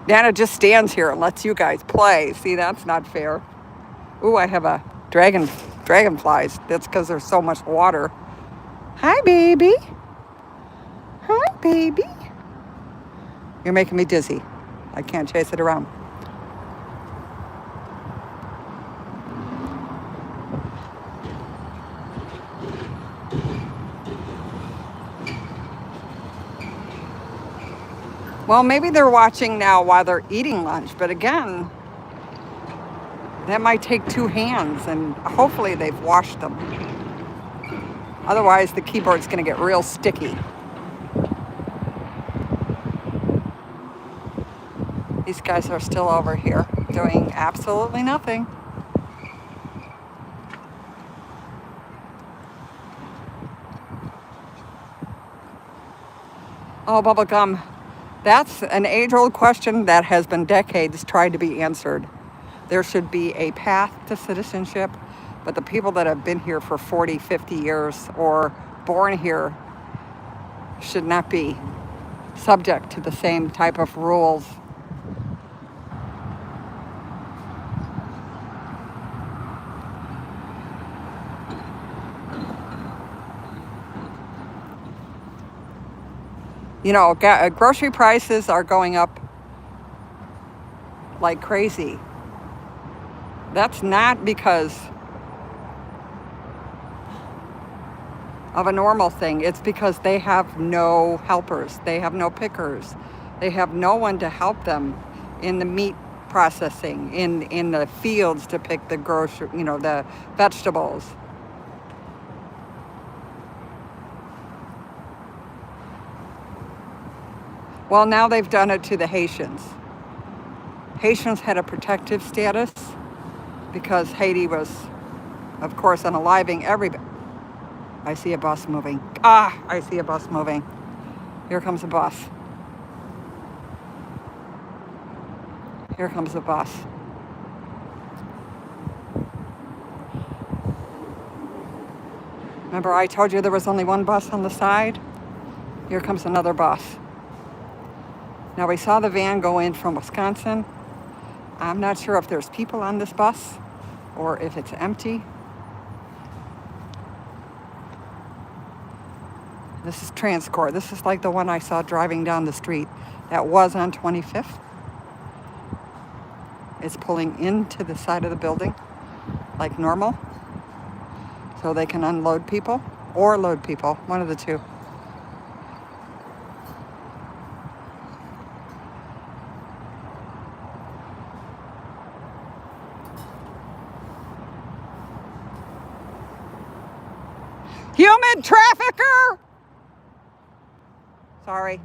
Nana just stands here and lets you guys play. See, that's not fair. Ooh, I have a dragonflies. That's because there's so much water. Hi, baby. Hi, baby. You're making me dizzy. I can't chase it around. Well, maybe they're watching now while they're eating lunch, but again, that might take two hands, and hopefully they've washed them. Otherwise, the keyboard's going to get real sticky. These guys are still over here doing absolutely nothing. Oh, bubblegum. That's an age-old question that has been decades tried to be answered. There should be a path to citizenship, but the people that have been here for 40, 50 years or born here should not be subject to the same type of rules. You know, grocery prices are going up like crazy. That's not because of a normal thing. It's because they have no helpers. They have no pickers. They have no one to help them in the meat processing, in the fields to pick the the vegetables. Well, now they've done it to the Haitians. Haitians had a protective status because Haiti was, of course, unaliving everybody. I see a bus moving. I see a bus moving. Here comes a bus. Here comes a bus. Remember I told you there was only one bus on the side? Here comes another bus. Now we saw the van go in from Wisconsin. I'm not sure if there's people on this bus or if it's empty. This is Transcore. This is like the one I saw driving down the street. That was on 25th. It's pulling into the side of the building like normal so they can unload people or load people, one of the two. Human trafficker! Sorry.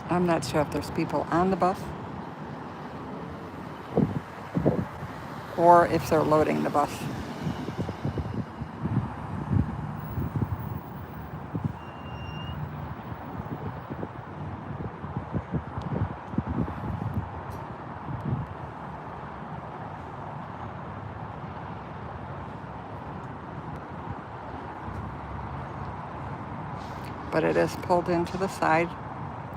I'm not sure if there's people on the bus or if they're loading the bus. But it is pulled into the side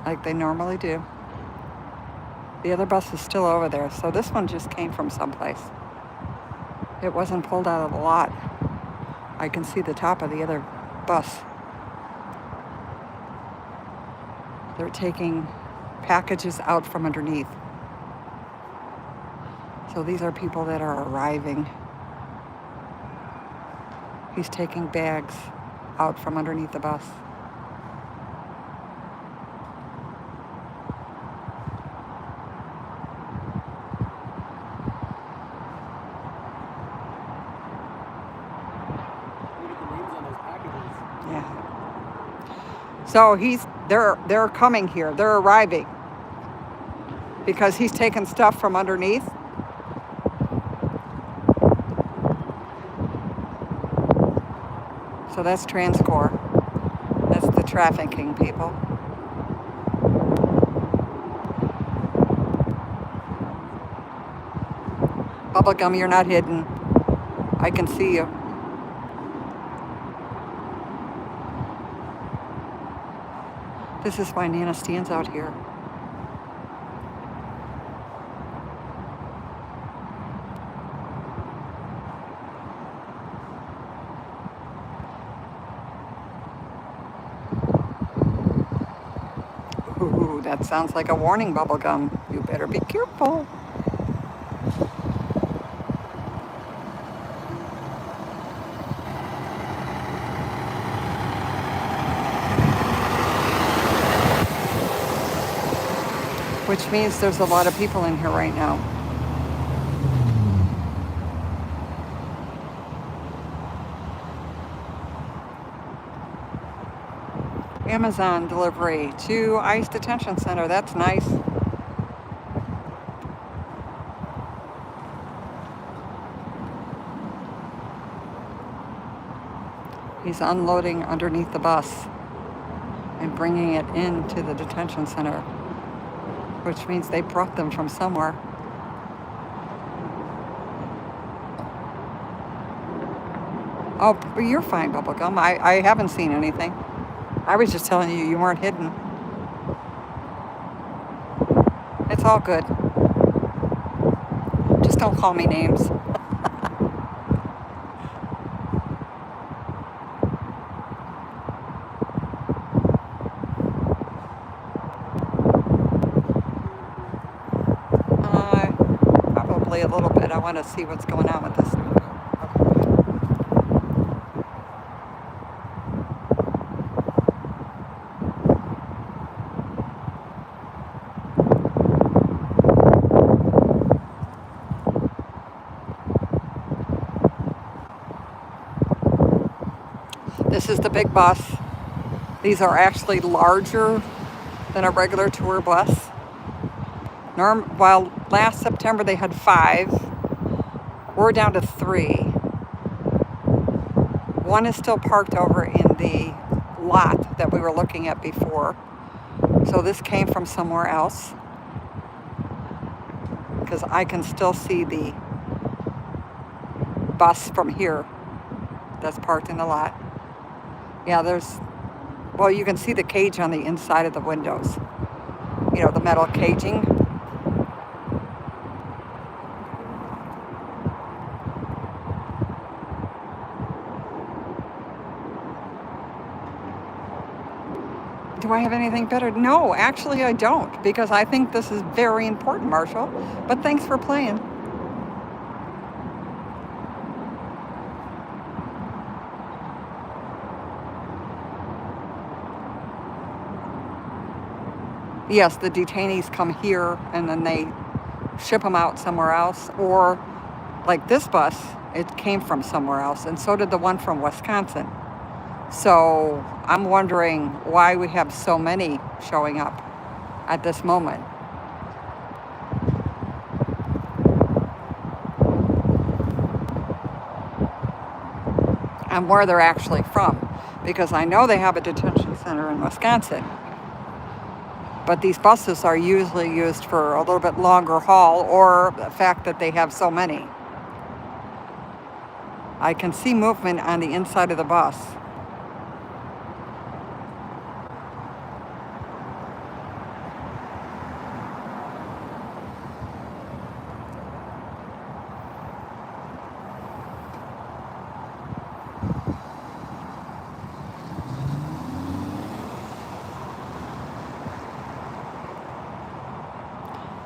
like they normally do. The other bus is still over there, so this one just came from someplace. It wasn't pulled out of the lot. I can see the top of the other bus. They're taking packages out from underneath. So these are people that are arriving. He's taking bags out from underneath the bus. Look at the names on those packages. Yeah. So they're coming here. They're arriving because he's taking stuff from underneath. So that's Transcore. That's the trafficking people. Bubblegum, you're not hidden. I can see you. This is why Nana stands out here. Ooh, that sounds like a warning, Bubblegum. You better be careful. Which means there's a lot of people in here right now. Amazon delivery to ICE detention center. That's nice. He's unloading underneath the bus and bringing it into the detention center, which means they brought them from somewhere. Oh, but you're fine, Bubblegum. I haven't seen anything. I was just telling you weren't hidden. It's all good. Just don't call me names. Probably a little bit. I want to see what's going on with this. This is the big bus. These are actually larger than a regular tour bus. While last September they had 5, We're down to 3. One is still parked over in the lot that we were looking at before. So this came from somewhere else, because I can still see the bus from here that's parked in the lot. Yeah, well, you can see the cage on the inside of the windows. You know, the metal caging. Do I have anything better? No, actually I don't, because I think this is very important, Marshall. But thanks for playing. Yes, the detainees come here and then they ship them out somewhere else. Or like this bus, it came from somewhere else, and so did the one from Wisconsin. So I'm wondering why we have so many showing up at this moment. And where they're actually from. Because I know they have a detention center in Wisconsin. But these buses are usually used for a little bit longer haul, or the fact that they have so many. I can see movement on the inside of the bus.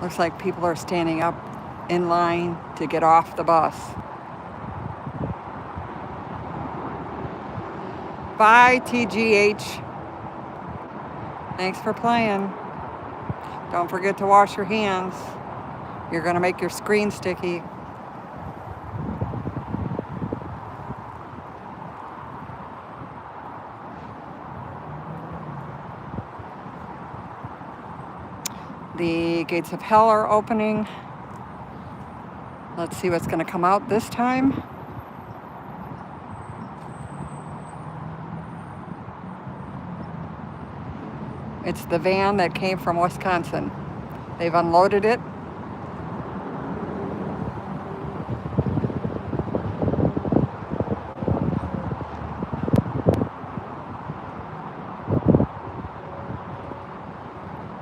Looks like people are standing up in line to get off the bus. Bye, TGH. Thanks for playing. Don't forget to wash your hands. You're going to make your screen sticky. The gates of hell are opening. Let's see what's going to come out this time. It's the van that came from Wisconsin. They've unloaded it.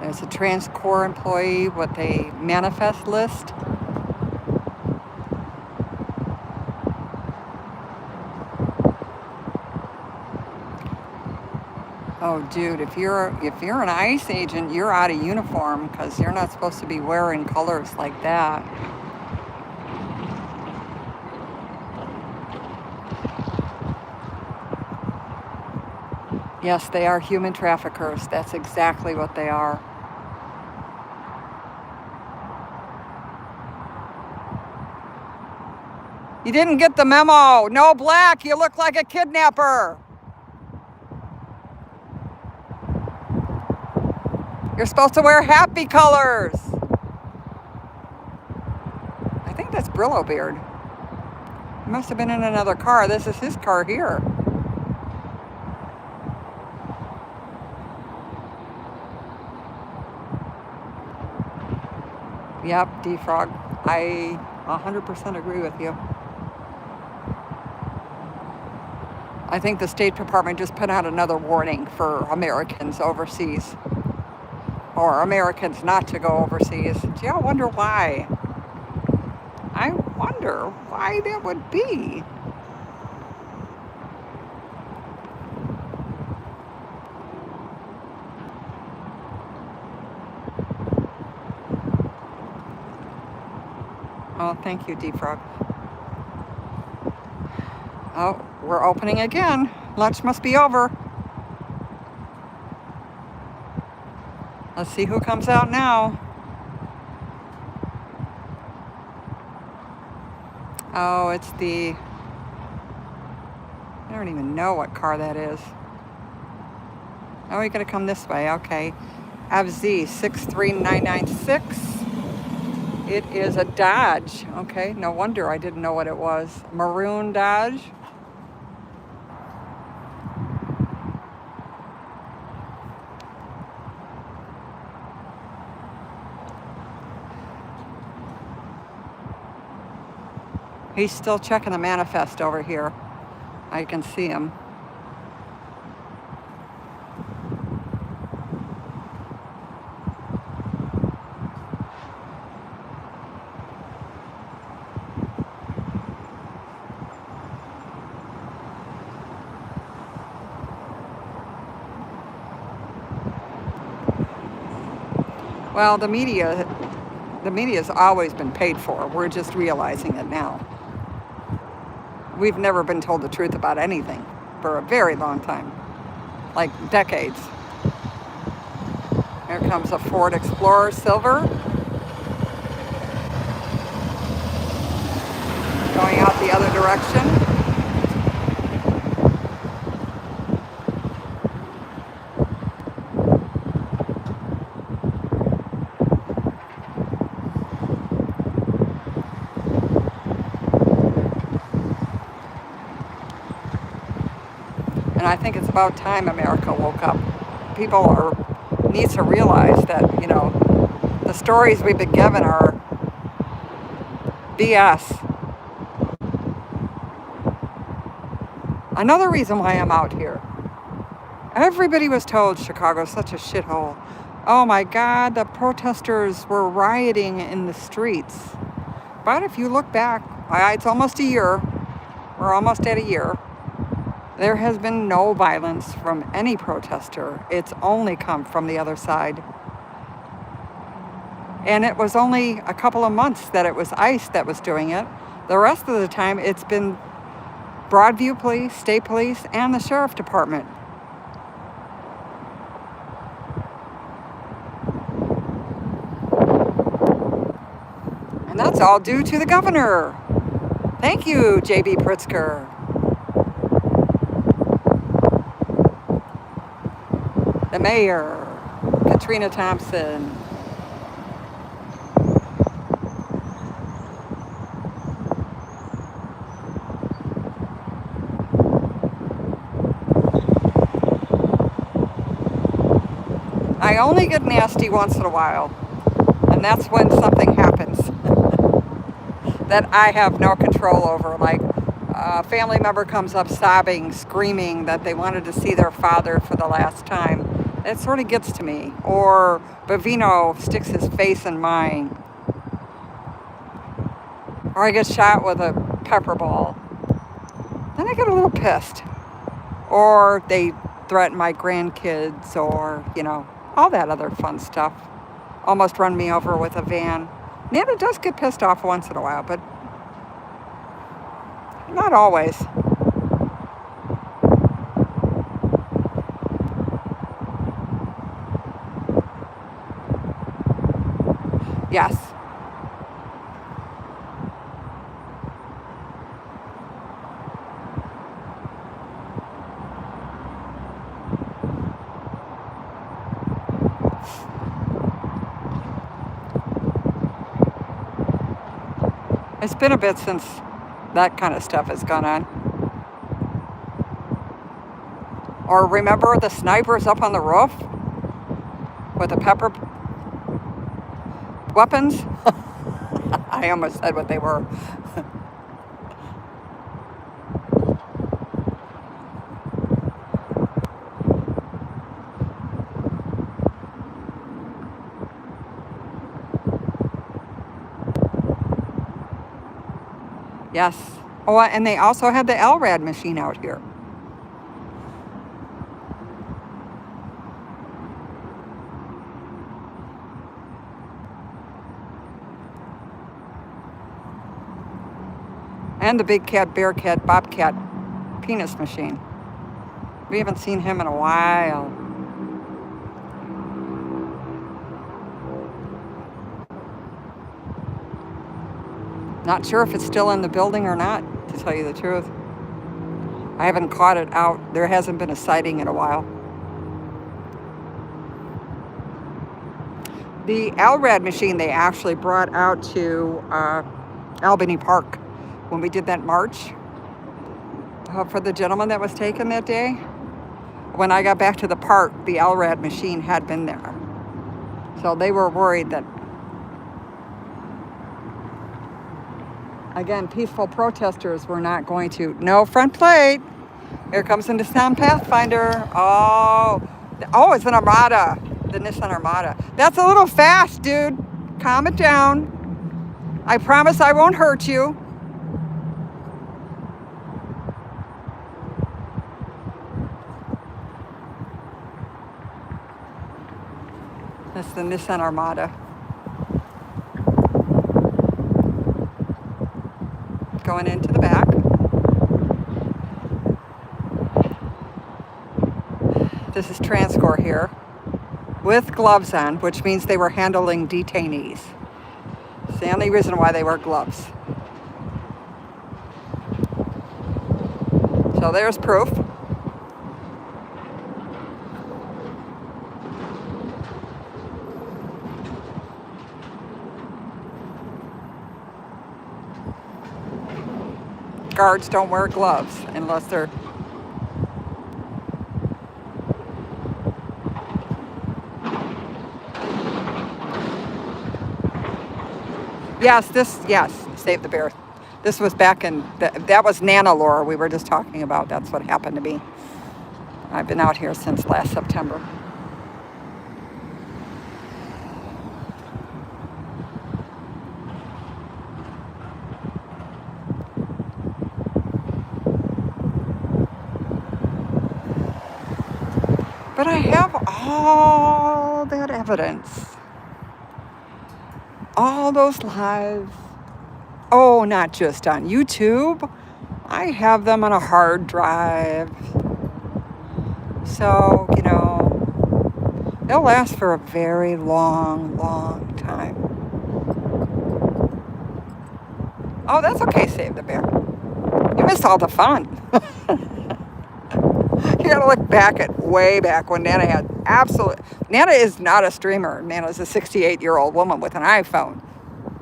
There's a TransCore employee with a manifest list. Oh, dude, if you're an ICE agent, you're out of uniform, because you're not supposed to be wearing colors like that. Yes, they are human traffickers. That's exactly what they are. You didn't get the memo. No black. You look like a kidnapper. You're supposed to wear happy colors. I think that's Brillo Beard. He must have been in another car. This is his car here. Yep, D-Frog. I 100% agree with you. I think the State Department just put out another warning for Americans overseas, or Americans not to go overseas. Gee, I wonder why. I wonder why that would be. Oh, thank you, D-Frog. Oh, we're opening again. Lunch must be over. Let's see who comes out now. Oh, it's the... I don't even know what car that is. Oh, we gotta come this way. Okay. FZ 63996. It is a Dodge. Okay, no wonder I didn't know what it was. Maroon Dodge. He's still checking the manifest over here. I can see him. Well, the media's always been paid for. We're just realizing it now. We've never been told the truth about anything for a very long time, like decades. Here comes a Ford Explorer Silver going out the other direction. And I think it's about time America woke up. People need to realize that, the stories we've been given are BS. Another reason why I'm out here. Everybody was told Chicago's such a shithole. Oh my God, the protesters were rioting in the streets. But if you look back, it's almost a year. We're almost at a year. There has been no violence from any protester. It's only come from the other side. And it was only a couple of months that it was ICE that was doing it. The rest of the time, it's been Broadview Police, State Police, and the Sheriff Department. And that's all due to the governor. Thank you, J.B. Pritzker. The mayor, Katrina Thompson. I only get nasty once in a while, and that's when something happens that I have no control over. Like a family member comes up sobbing, screaming that they wanted to see their father for the last time. It sort of gets to me. Or Bavino sticks his face in mine. Or I get shot with a pepper ball. Then I get a little pissed. Or they threaten my grandkids, or, all that other fun stuff. Almost run me over with a van. Nana does get pissed off once in a while, but not always. Yes. It's been a bit since that kind of stuff has gone on. Or remember the snipers up on the roof with the pepper weapons? I almost said what they were. Yes. Oh, and they also had the LRAD machine out here. And the big cat, bear cat, bobcat penis machine. We haven't seen him in a while. Not sure if it's still in the building or not, to tell you the truth. I haven't caught it out. There hasn't been a sighting in a while. The LRAD machine they actually brought out to Albany Park when we did that march for the gentleman that was taken that day. When I got back to the park, the LRAD machine had been there. So they were worried that, again, peaceful protesters were not going to. No front plate. Here comes the Nissan Pathfinder. Oh, it's an Armada. The Nissan Armada. That's a little fast, dude. Calm it down. I promise I won't hurt you. That's the Nissan Armada. Going into the back. This is Transcore here with gloves on, which means they were handling detainees. It's the only reason why they wear gloves. So there's proof. Guards don't wear gloves unless they're... Yes, Save the Bear. This was back in, that was Nanalore we were just talking about. That's what happened to me. I've been out here since last September. But I have all that evidence. All those lives. Oh, not just on YouTube. I have them on a hard drive. So, they'll last for a very long, long time. Oh, that's okay, Save the Bear. You missed all the fun. You gotta look back at way back when Nana had Nana is not a streamer. Nana's a 68-year-old woman with an iPhone.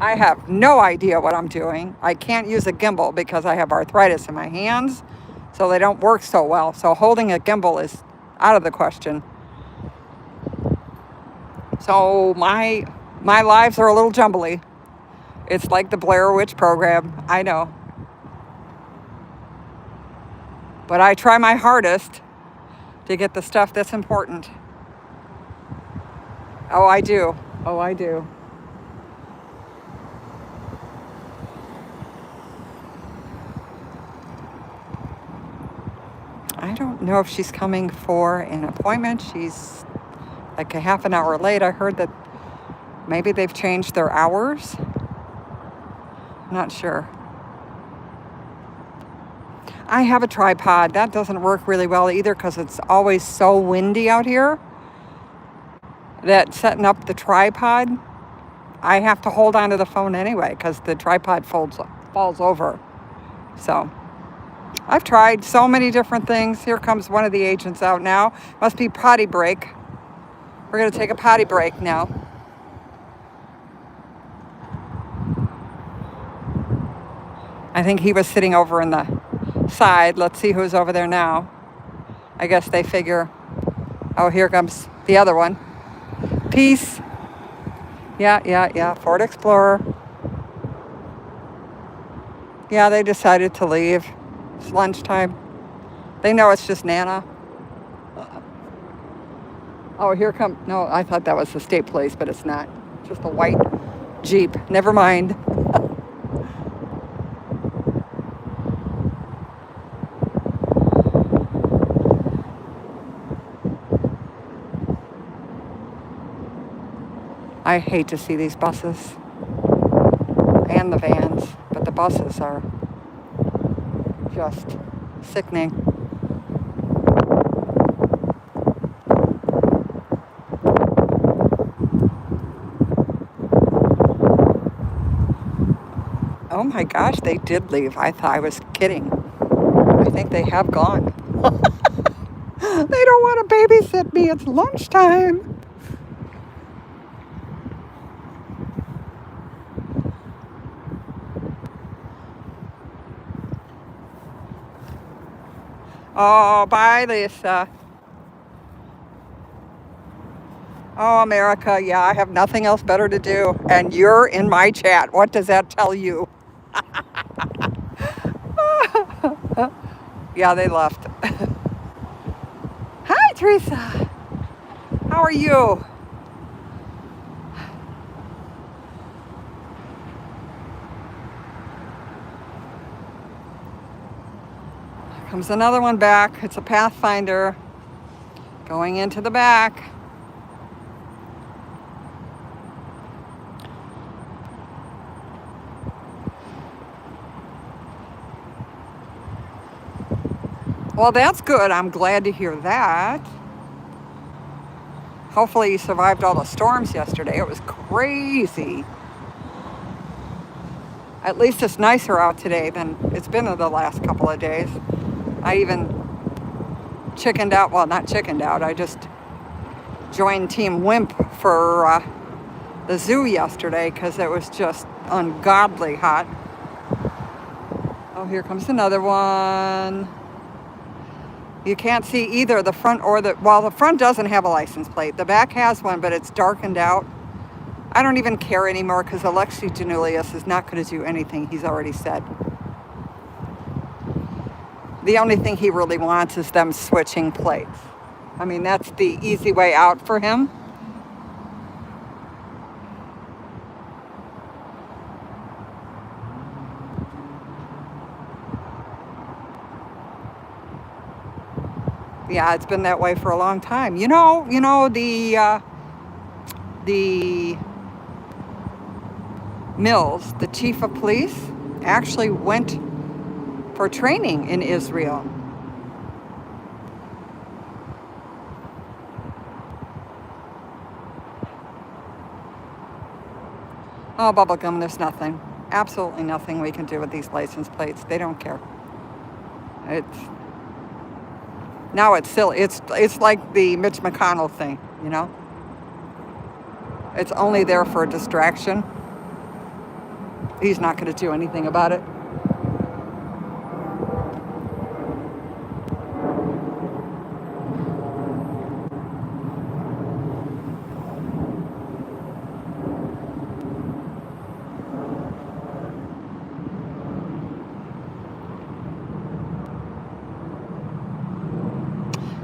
I have no idea what I'm doing. I can't use a gimbal because I have arthritis in my hands, so they don't work so well. So holding a gimbal is out of the question. So my lives are a little jumbly. It's like the Blair Witch program. I know. But I try my hardest to get the stuff that's important. Oh, I do. I don't know if she's coming for an appointment. She's like a half an hour late. I heard that maybe they've changed their hours. Not sure. I have a tripod. That doesn't work really well either because it's always so windy out here that setting up the tripod, I have to hold onto the phone anyway because the tripod falls over. So I've tried so many different things. Here comes one of the agents out now. Must be potty break. We're going to take a potty break now. I think he was sitting over in the side. Let's see who's over there now. I guess they figure, oh, here comes the other one. Peace. Yeah. Ford Explorer. Yeah, they decided to leave. It's lunchtime. They know it's just Nana. Oh, here come, no, I thought that was the state police, but it's not. Just a white Jeep. Never mind. I hate to see these buses and the vans, but the buses are just sickening. Oh my gosh, they did leave. I thought I was kidding. I think they have gone. They don't want to babysit me. It's lunchtime. Oh, bye, Lisa. Oh, America, yeah, I have nothing else better to do. And you're in my chat. What does that tell you? Yeah, they left. Hi, Teresa. How are you? Comes another one back. It's a Pathfinder going into the back. Well, that's good. I'm glad to hear that. Hopefully you survived all the storms yesterday. It was crazy. At least it's nicer out today than it's been in the last couple of days. I even chickened out. Well, not chickened out. I just joined Team Wimp for the zoo yesterday because it was just ungodly hot. Oh, here comes another one. You can't see either the front or the front doesn't have a license plate. The back has one, but it's darkened out. I don't even care anymore because Alexi Janulius is not going to do anything he's already said. The only thing he really wants is them switching plates. I mean, that's the easy way out for him. Yeah, it's been that way for a long time. You know, the Mills, the chief of police, actually went for training in Israel. Oh, bubblegum, there's nothing. Absolutely nothing we can do with these license plates. They don't care. Now it's silly. It's like the Mitch McConnell thing, you know? It's only there for a distraction. He's not going to do anything about it.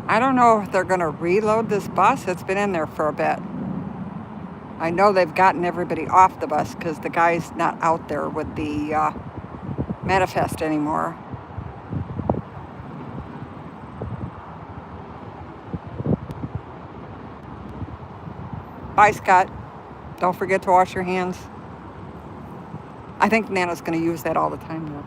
I don't know if they're going to reload this bus. It's been in there for a bit. I know they've gotten everybody off the bus because the guy's not out there with the manifest anymore. Bye, Scott. Don't forget to wash your hands. I think Nana's going to use that all the time now.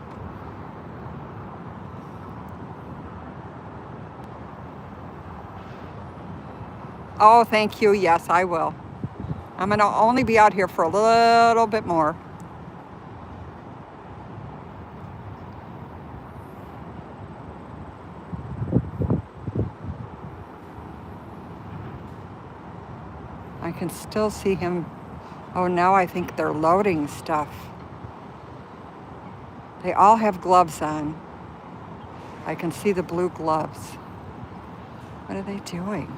Oh, thank you. Yes, I will. I'm going to only be out here for a little bit more. I can still see him. Oh, now I think they're loading stuff. They all have gloves on. I can see the blue gloves. What are they doing?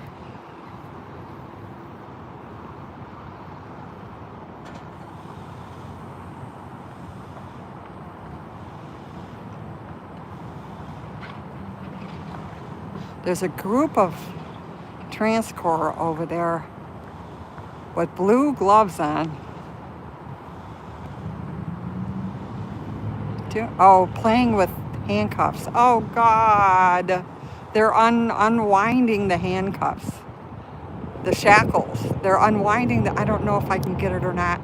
There's a group of Transcorps over there with blue gloves on. Playing with handcuffs. Oh, God. They're unwinding the handcuffs. The shackles. They're unwinding I don't know if I can get it or not.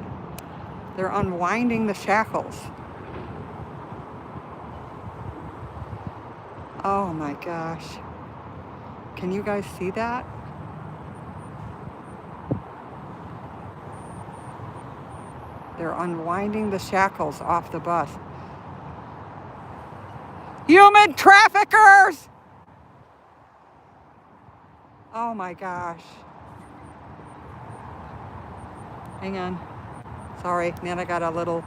They're unwinding the shackles. Oh, my gosh. Can you guys see that? They're unwinding the shackles off the bus. Human traffickers! Oh my gosh. Hang on. Sorry, Nana got a little...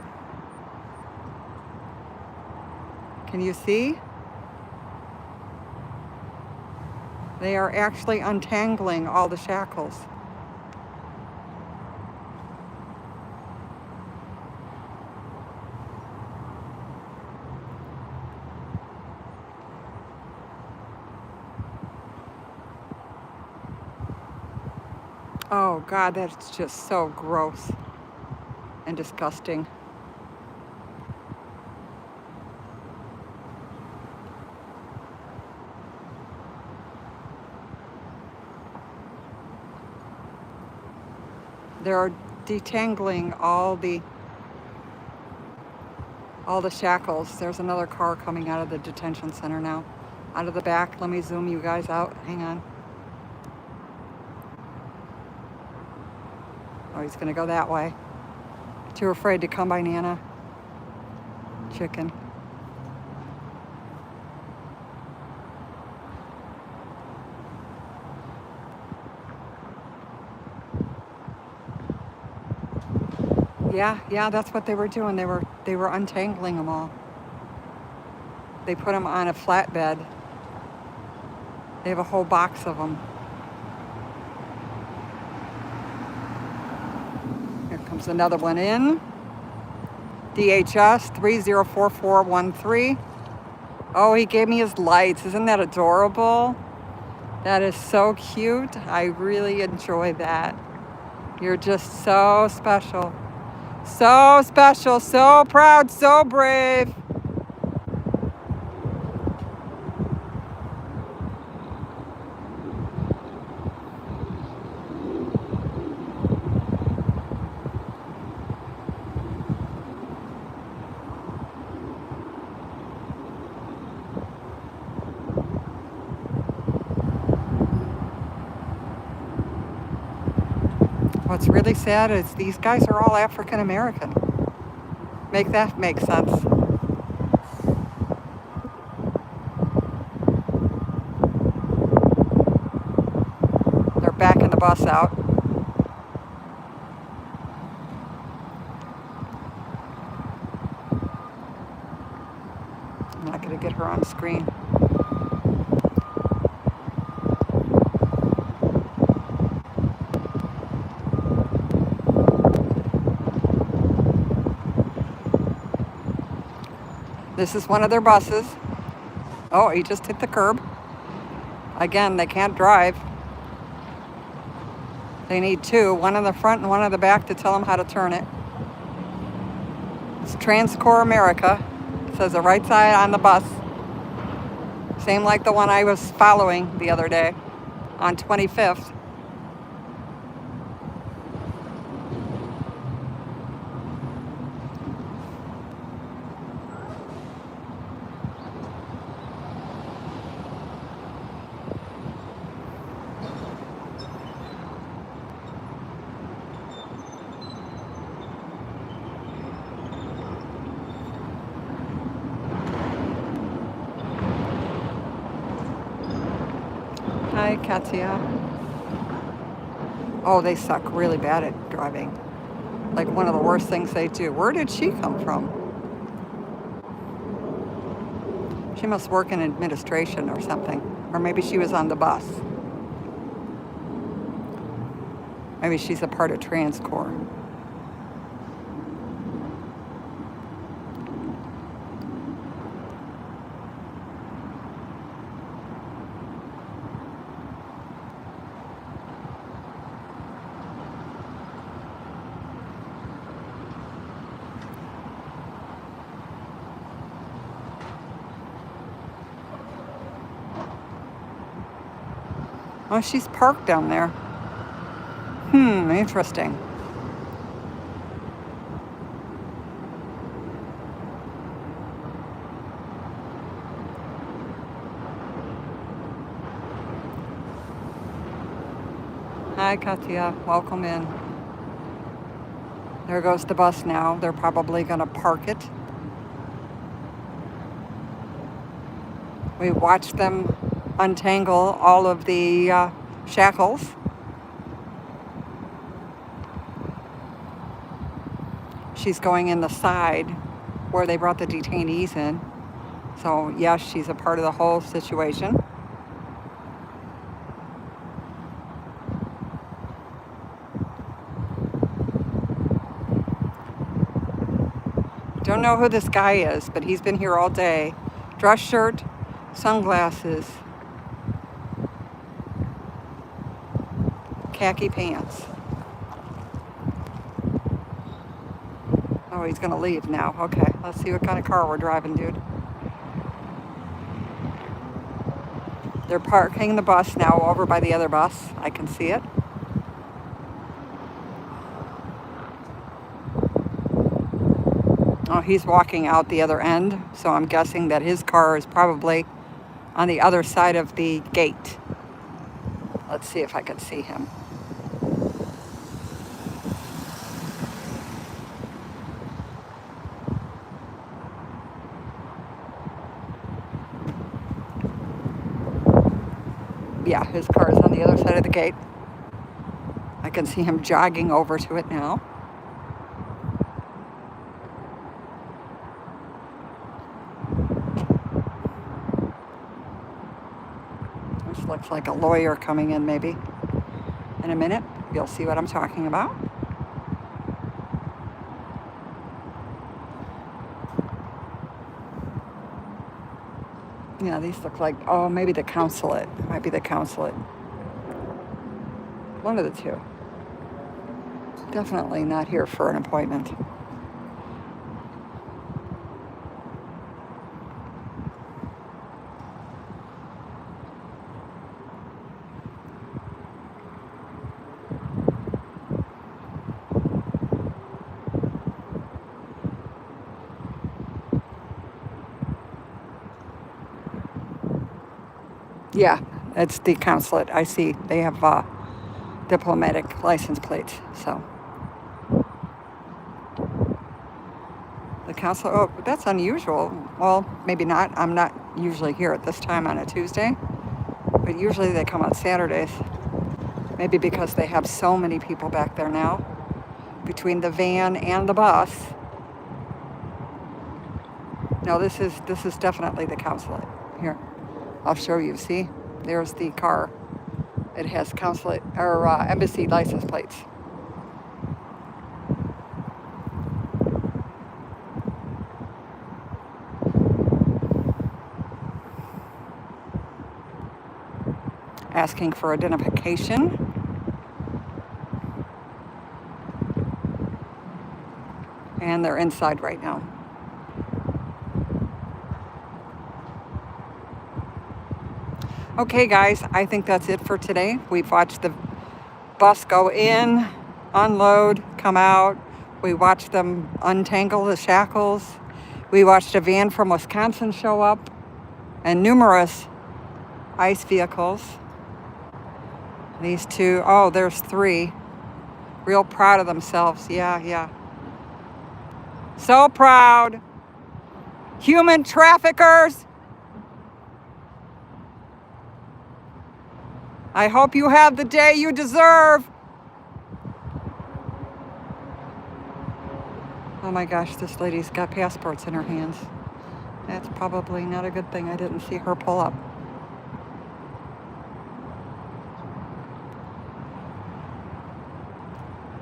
Can you see? They are actually untangling all the shackles. Oh God, that's just so gross and disgusting. They're detangling all the shackles. There's another car coming out of the detention center now. Out of the back. Let me zoom you guys out. Hang on. Oh, he's gonna go that way. Too afraid to come by Nana. Chicken. Yeah, that's what they were doing. They were untangling them all. They put them on a flatbed. They have a whole box of them. Here comes another one in. DHS 304413. Oh, he gave me his lights. Isn't that adorable? That is so cute. I really enjoy that. You're just so special. So special, so proud, so brave. What's really sad is these guys are all African American. Make that make sense. They're backing the bus out. I'm not going to get her on screen. This is one of their buses. Oh, he just hit the curb. Again, they can't drive. They need two, one in the front and one in the back to tell them how to turn it. It's Transcore America. It says the right side on the bus. Same like the one I was following the other day on 25th. Hi, Katia. Oh, they suck really bad at driving. Like one of the worst things they do. Where did she come from? She must work in administration or something. Or maybe she was on the bus. Maybe she's a part of Transcore. Oh, she's parked down there. Interesting. Hi, Katia. Welcome in. There goes the bus now. They're probably going to park it. We watched them untangle all of the shackles. She's going in the side where they brought the detainees in. So yes, she's a part of the whole situation. don't know who this guy is, but he's been here all day. Dress shirt, sunglasses, khaki pants. Oh, he's gonna leave now. Okay, let's see what kind of car we're driving, dude. They're parking the bus now over by the other bus. I can see it. Oh, he's walking out the other end, so I'm guessing that his car is probably on the other side of the gate. Let's see if I can see him. Yeah, his car is on the other side of the gate. I can see him jogging over to it now. This looks like a lawyer coming in maybe. In a minute, you'll see what I'm talking about. Yeah, these look like, oh, maybe the consulate. Might be the consulate. One of the two. Definitely not here for an appointment. Yeah, it's the consulate. I see they have diplomatic license plates. So the consulate. Oh, that's unusual. Well, maybe not. I'm not usually here at this time on a Tuesday, but usually they come on Saturdays. Maybe because they have so many people back there now, between the van and the bus. No, this is definitely the consulate. Here, I'll show you. See, there's the car. It has consulate or embassy license plates. Asking for identification. And they're inside right now. Okay, guys, I think that's it for today. We've watched the bus go in, unload, come out. We watched them untangle the shackles. We watched a van from Wisconsin show up and numerous ICE vehicles. These two, oh, there's three. Real proud of themselves. Yeah. So proud. Human traffickers. I hope you have the day you deserve. Oh my gosh, this lady's got passports in her hands. That's probably not a good thing. I didn't see her pull up.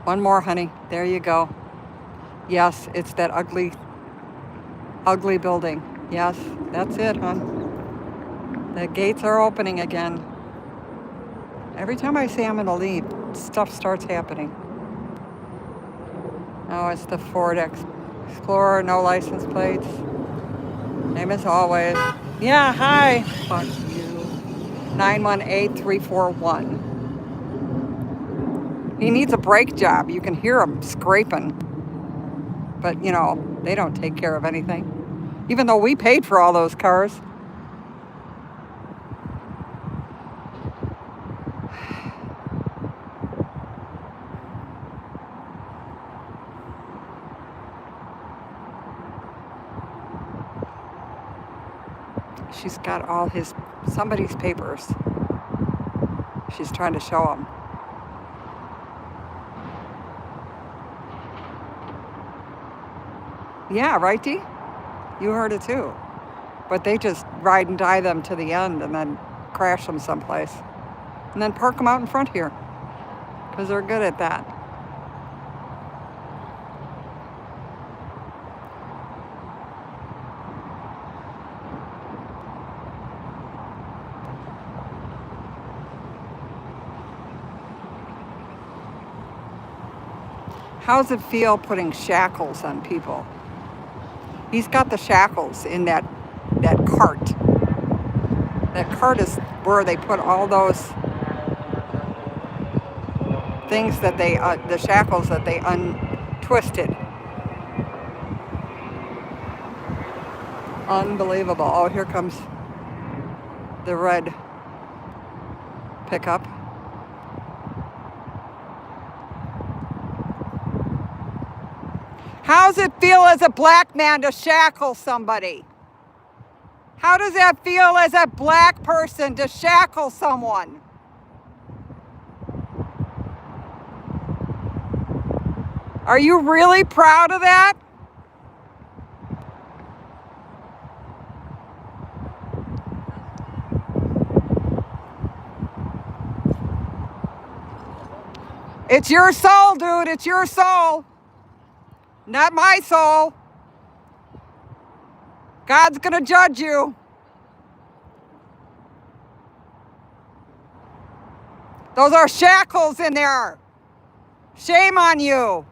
One more, honey. There you go. Yes, it's that ugly building. Yes, that's it, hon. The gates are opening again. Every time I say I'm gonna leave, stuff starts happening. Oh, it's the Ford Explorer, no license plates. Same as always. Yeah, hi. Fuck you. 918-341. He needs a brake job. You can hear him scraping. But, you know, they don't take care of anything. Even though we paid for all those cars. She's got all somebody's papers. She's trying to show them. Yeah, right, Dee? You heard it too. But they just ride and die them to the end and then crash them someplace. And then park them out in front here. Because they're good at that. How's it feel putting shackles on people? He's got the shackles in that cart. That cart is where they put all those things that they, the shackles that they untwisted. Unbelievable. Oh, here comes the red pickup. How's it feel as a black man to shackle somebody? How does that feel as a black person to shackle someone? Are you really proud of that? It's your soul, dude. It's your soul. Not my soul. God's gonna judge you. Those are shackles in there. Shame on you.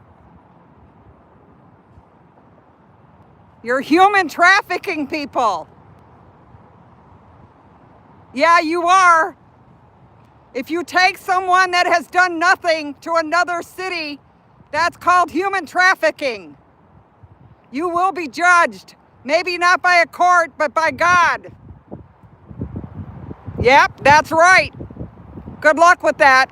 You're human trafficking people. Yeah, you are. If you take someone that has done nothing to another city, that's called human trafficking. You will be judged. Maybe not by a court, but by God. Yep, that's right. Good luck with that.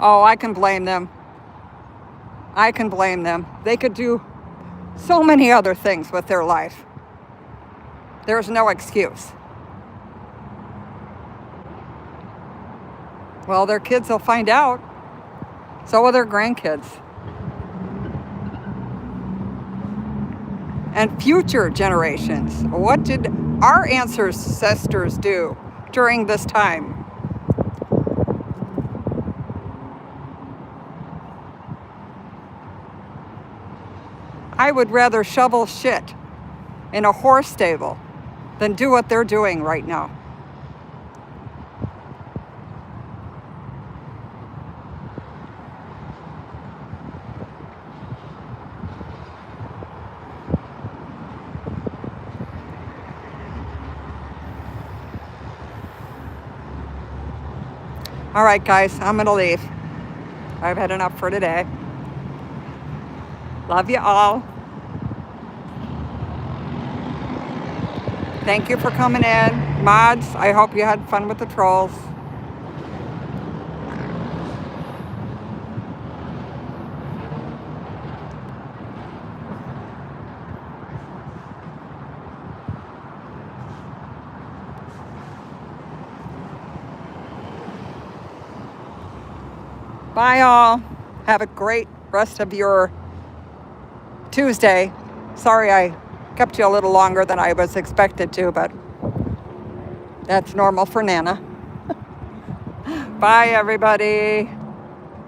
Oh, I can blame them. I can blame them. They could do so many other things with their life. There's no excuse. Well, their kids will find out. So will their grandkids. And future generations. What did our ancestors do during this time? I would rather shovel shit in a horse stable than do what they're doing right now. All right, guys, I'm going to leave. I've had enough for today. Love you all. Thank you for coming in. Mods, I hope you had fun with the trolls. Bye, all. Have a great rest of your Tuesday. Sorry I kept you a little longer than I was expected to, but that's normal for Nana. Bye, everybody.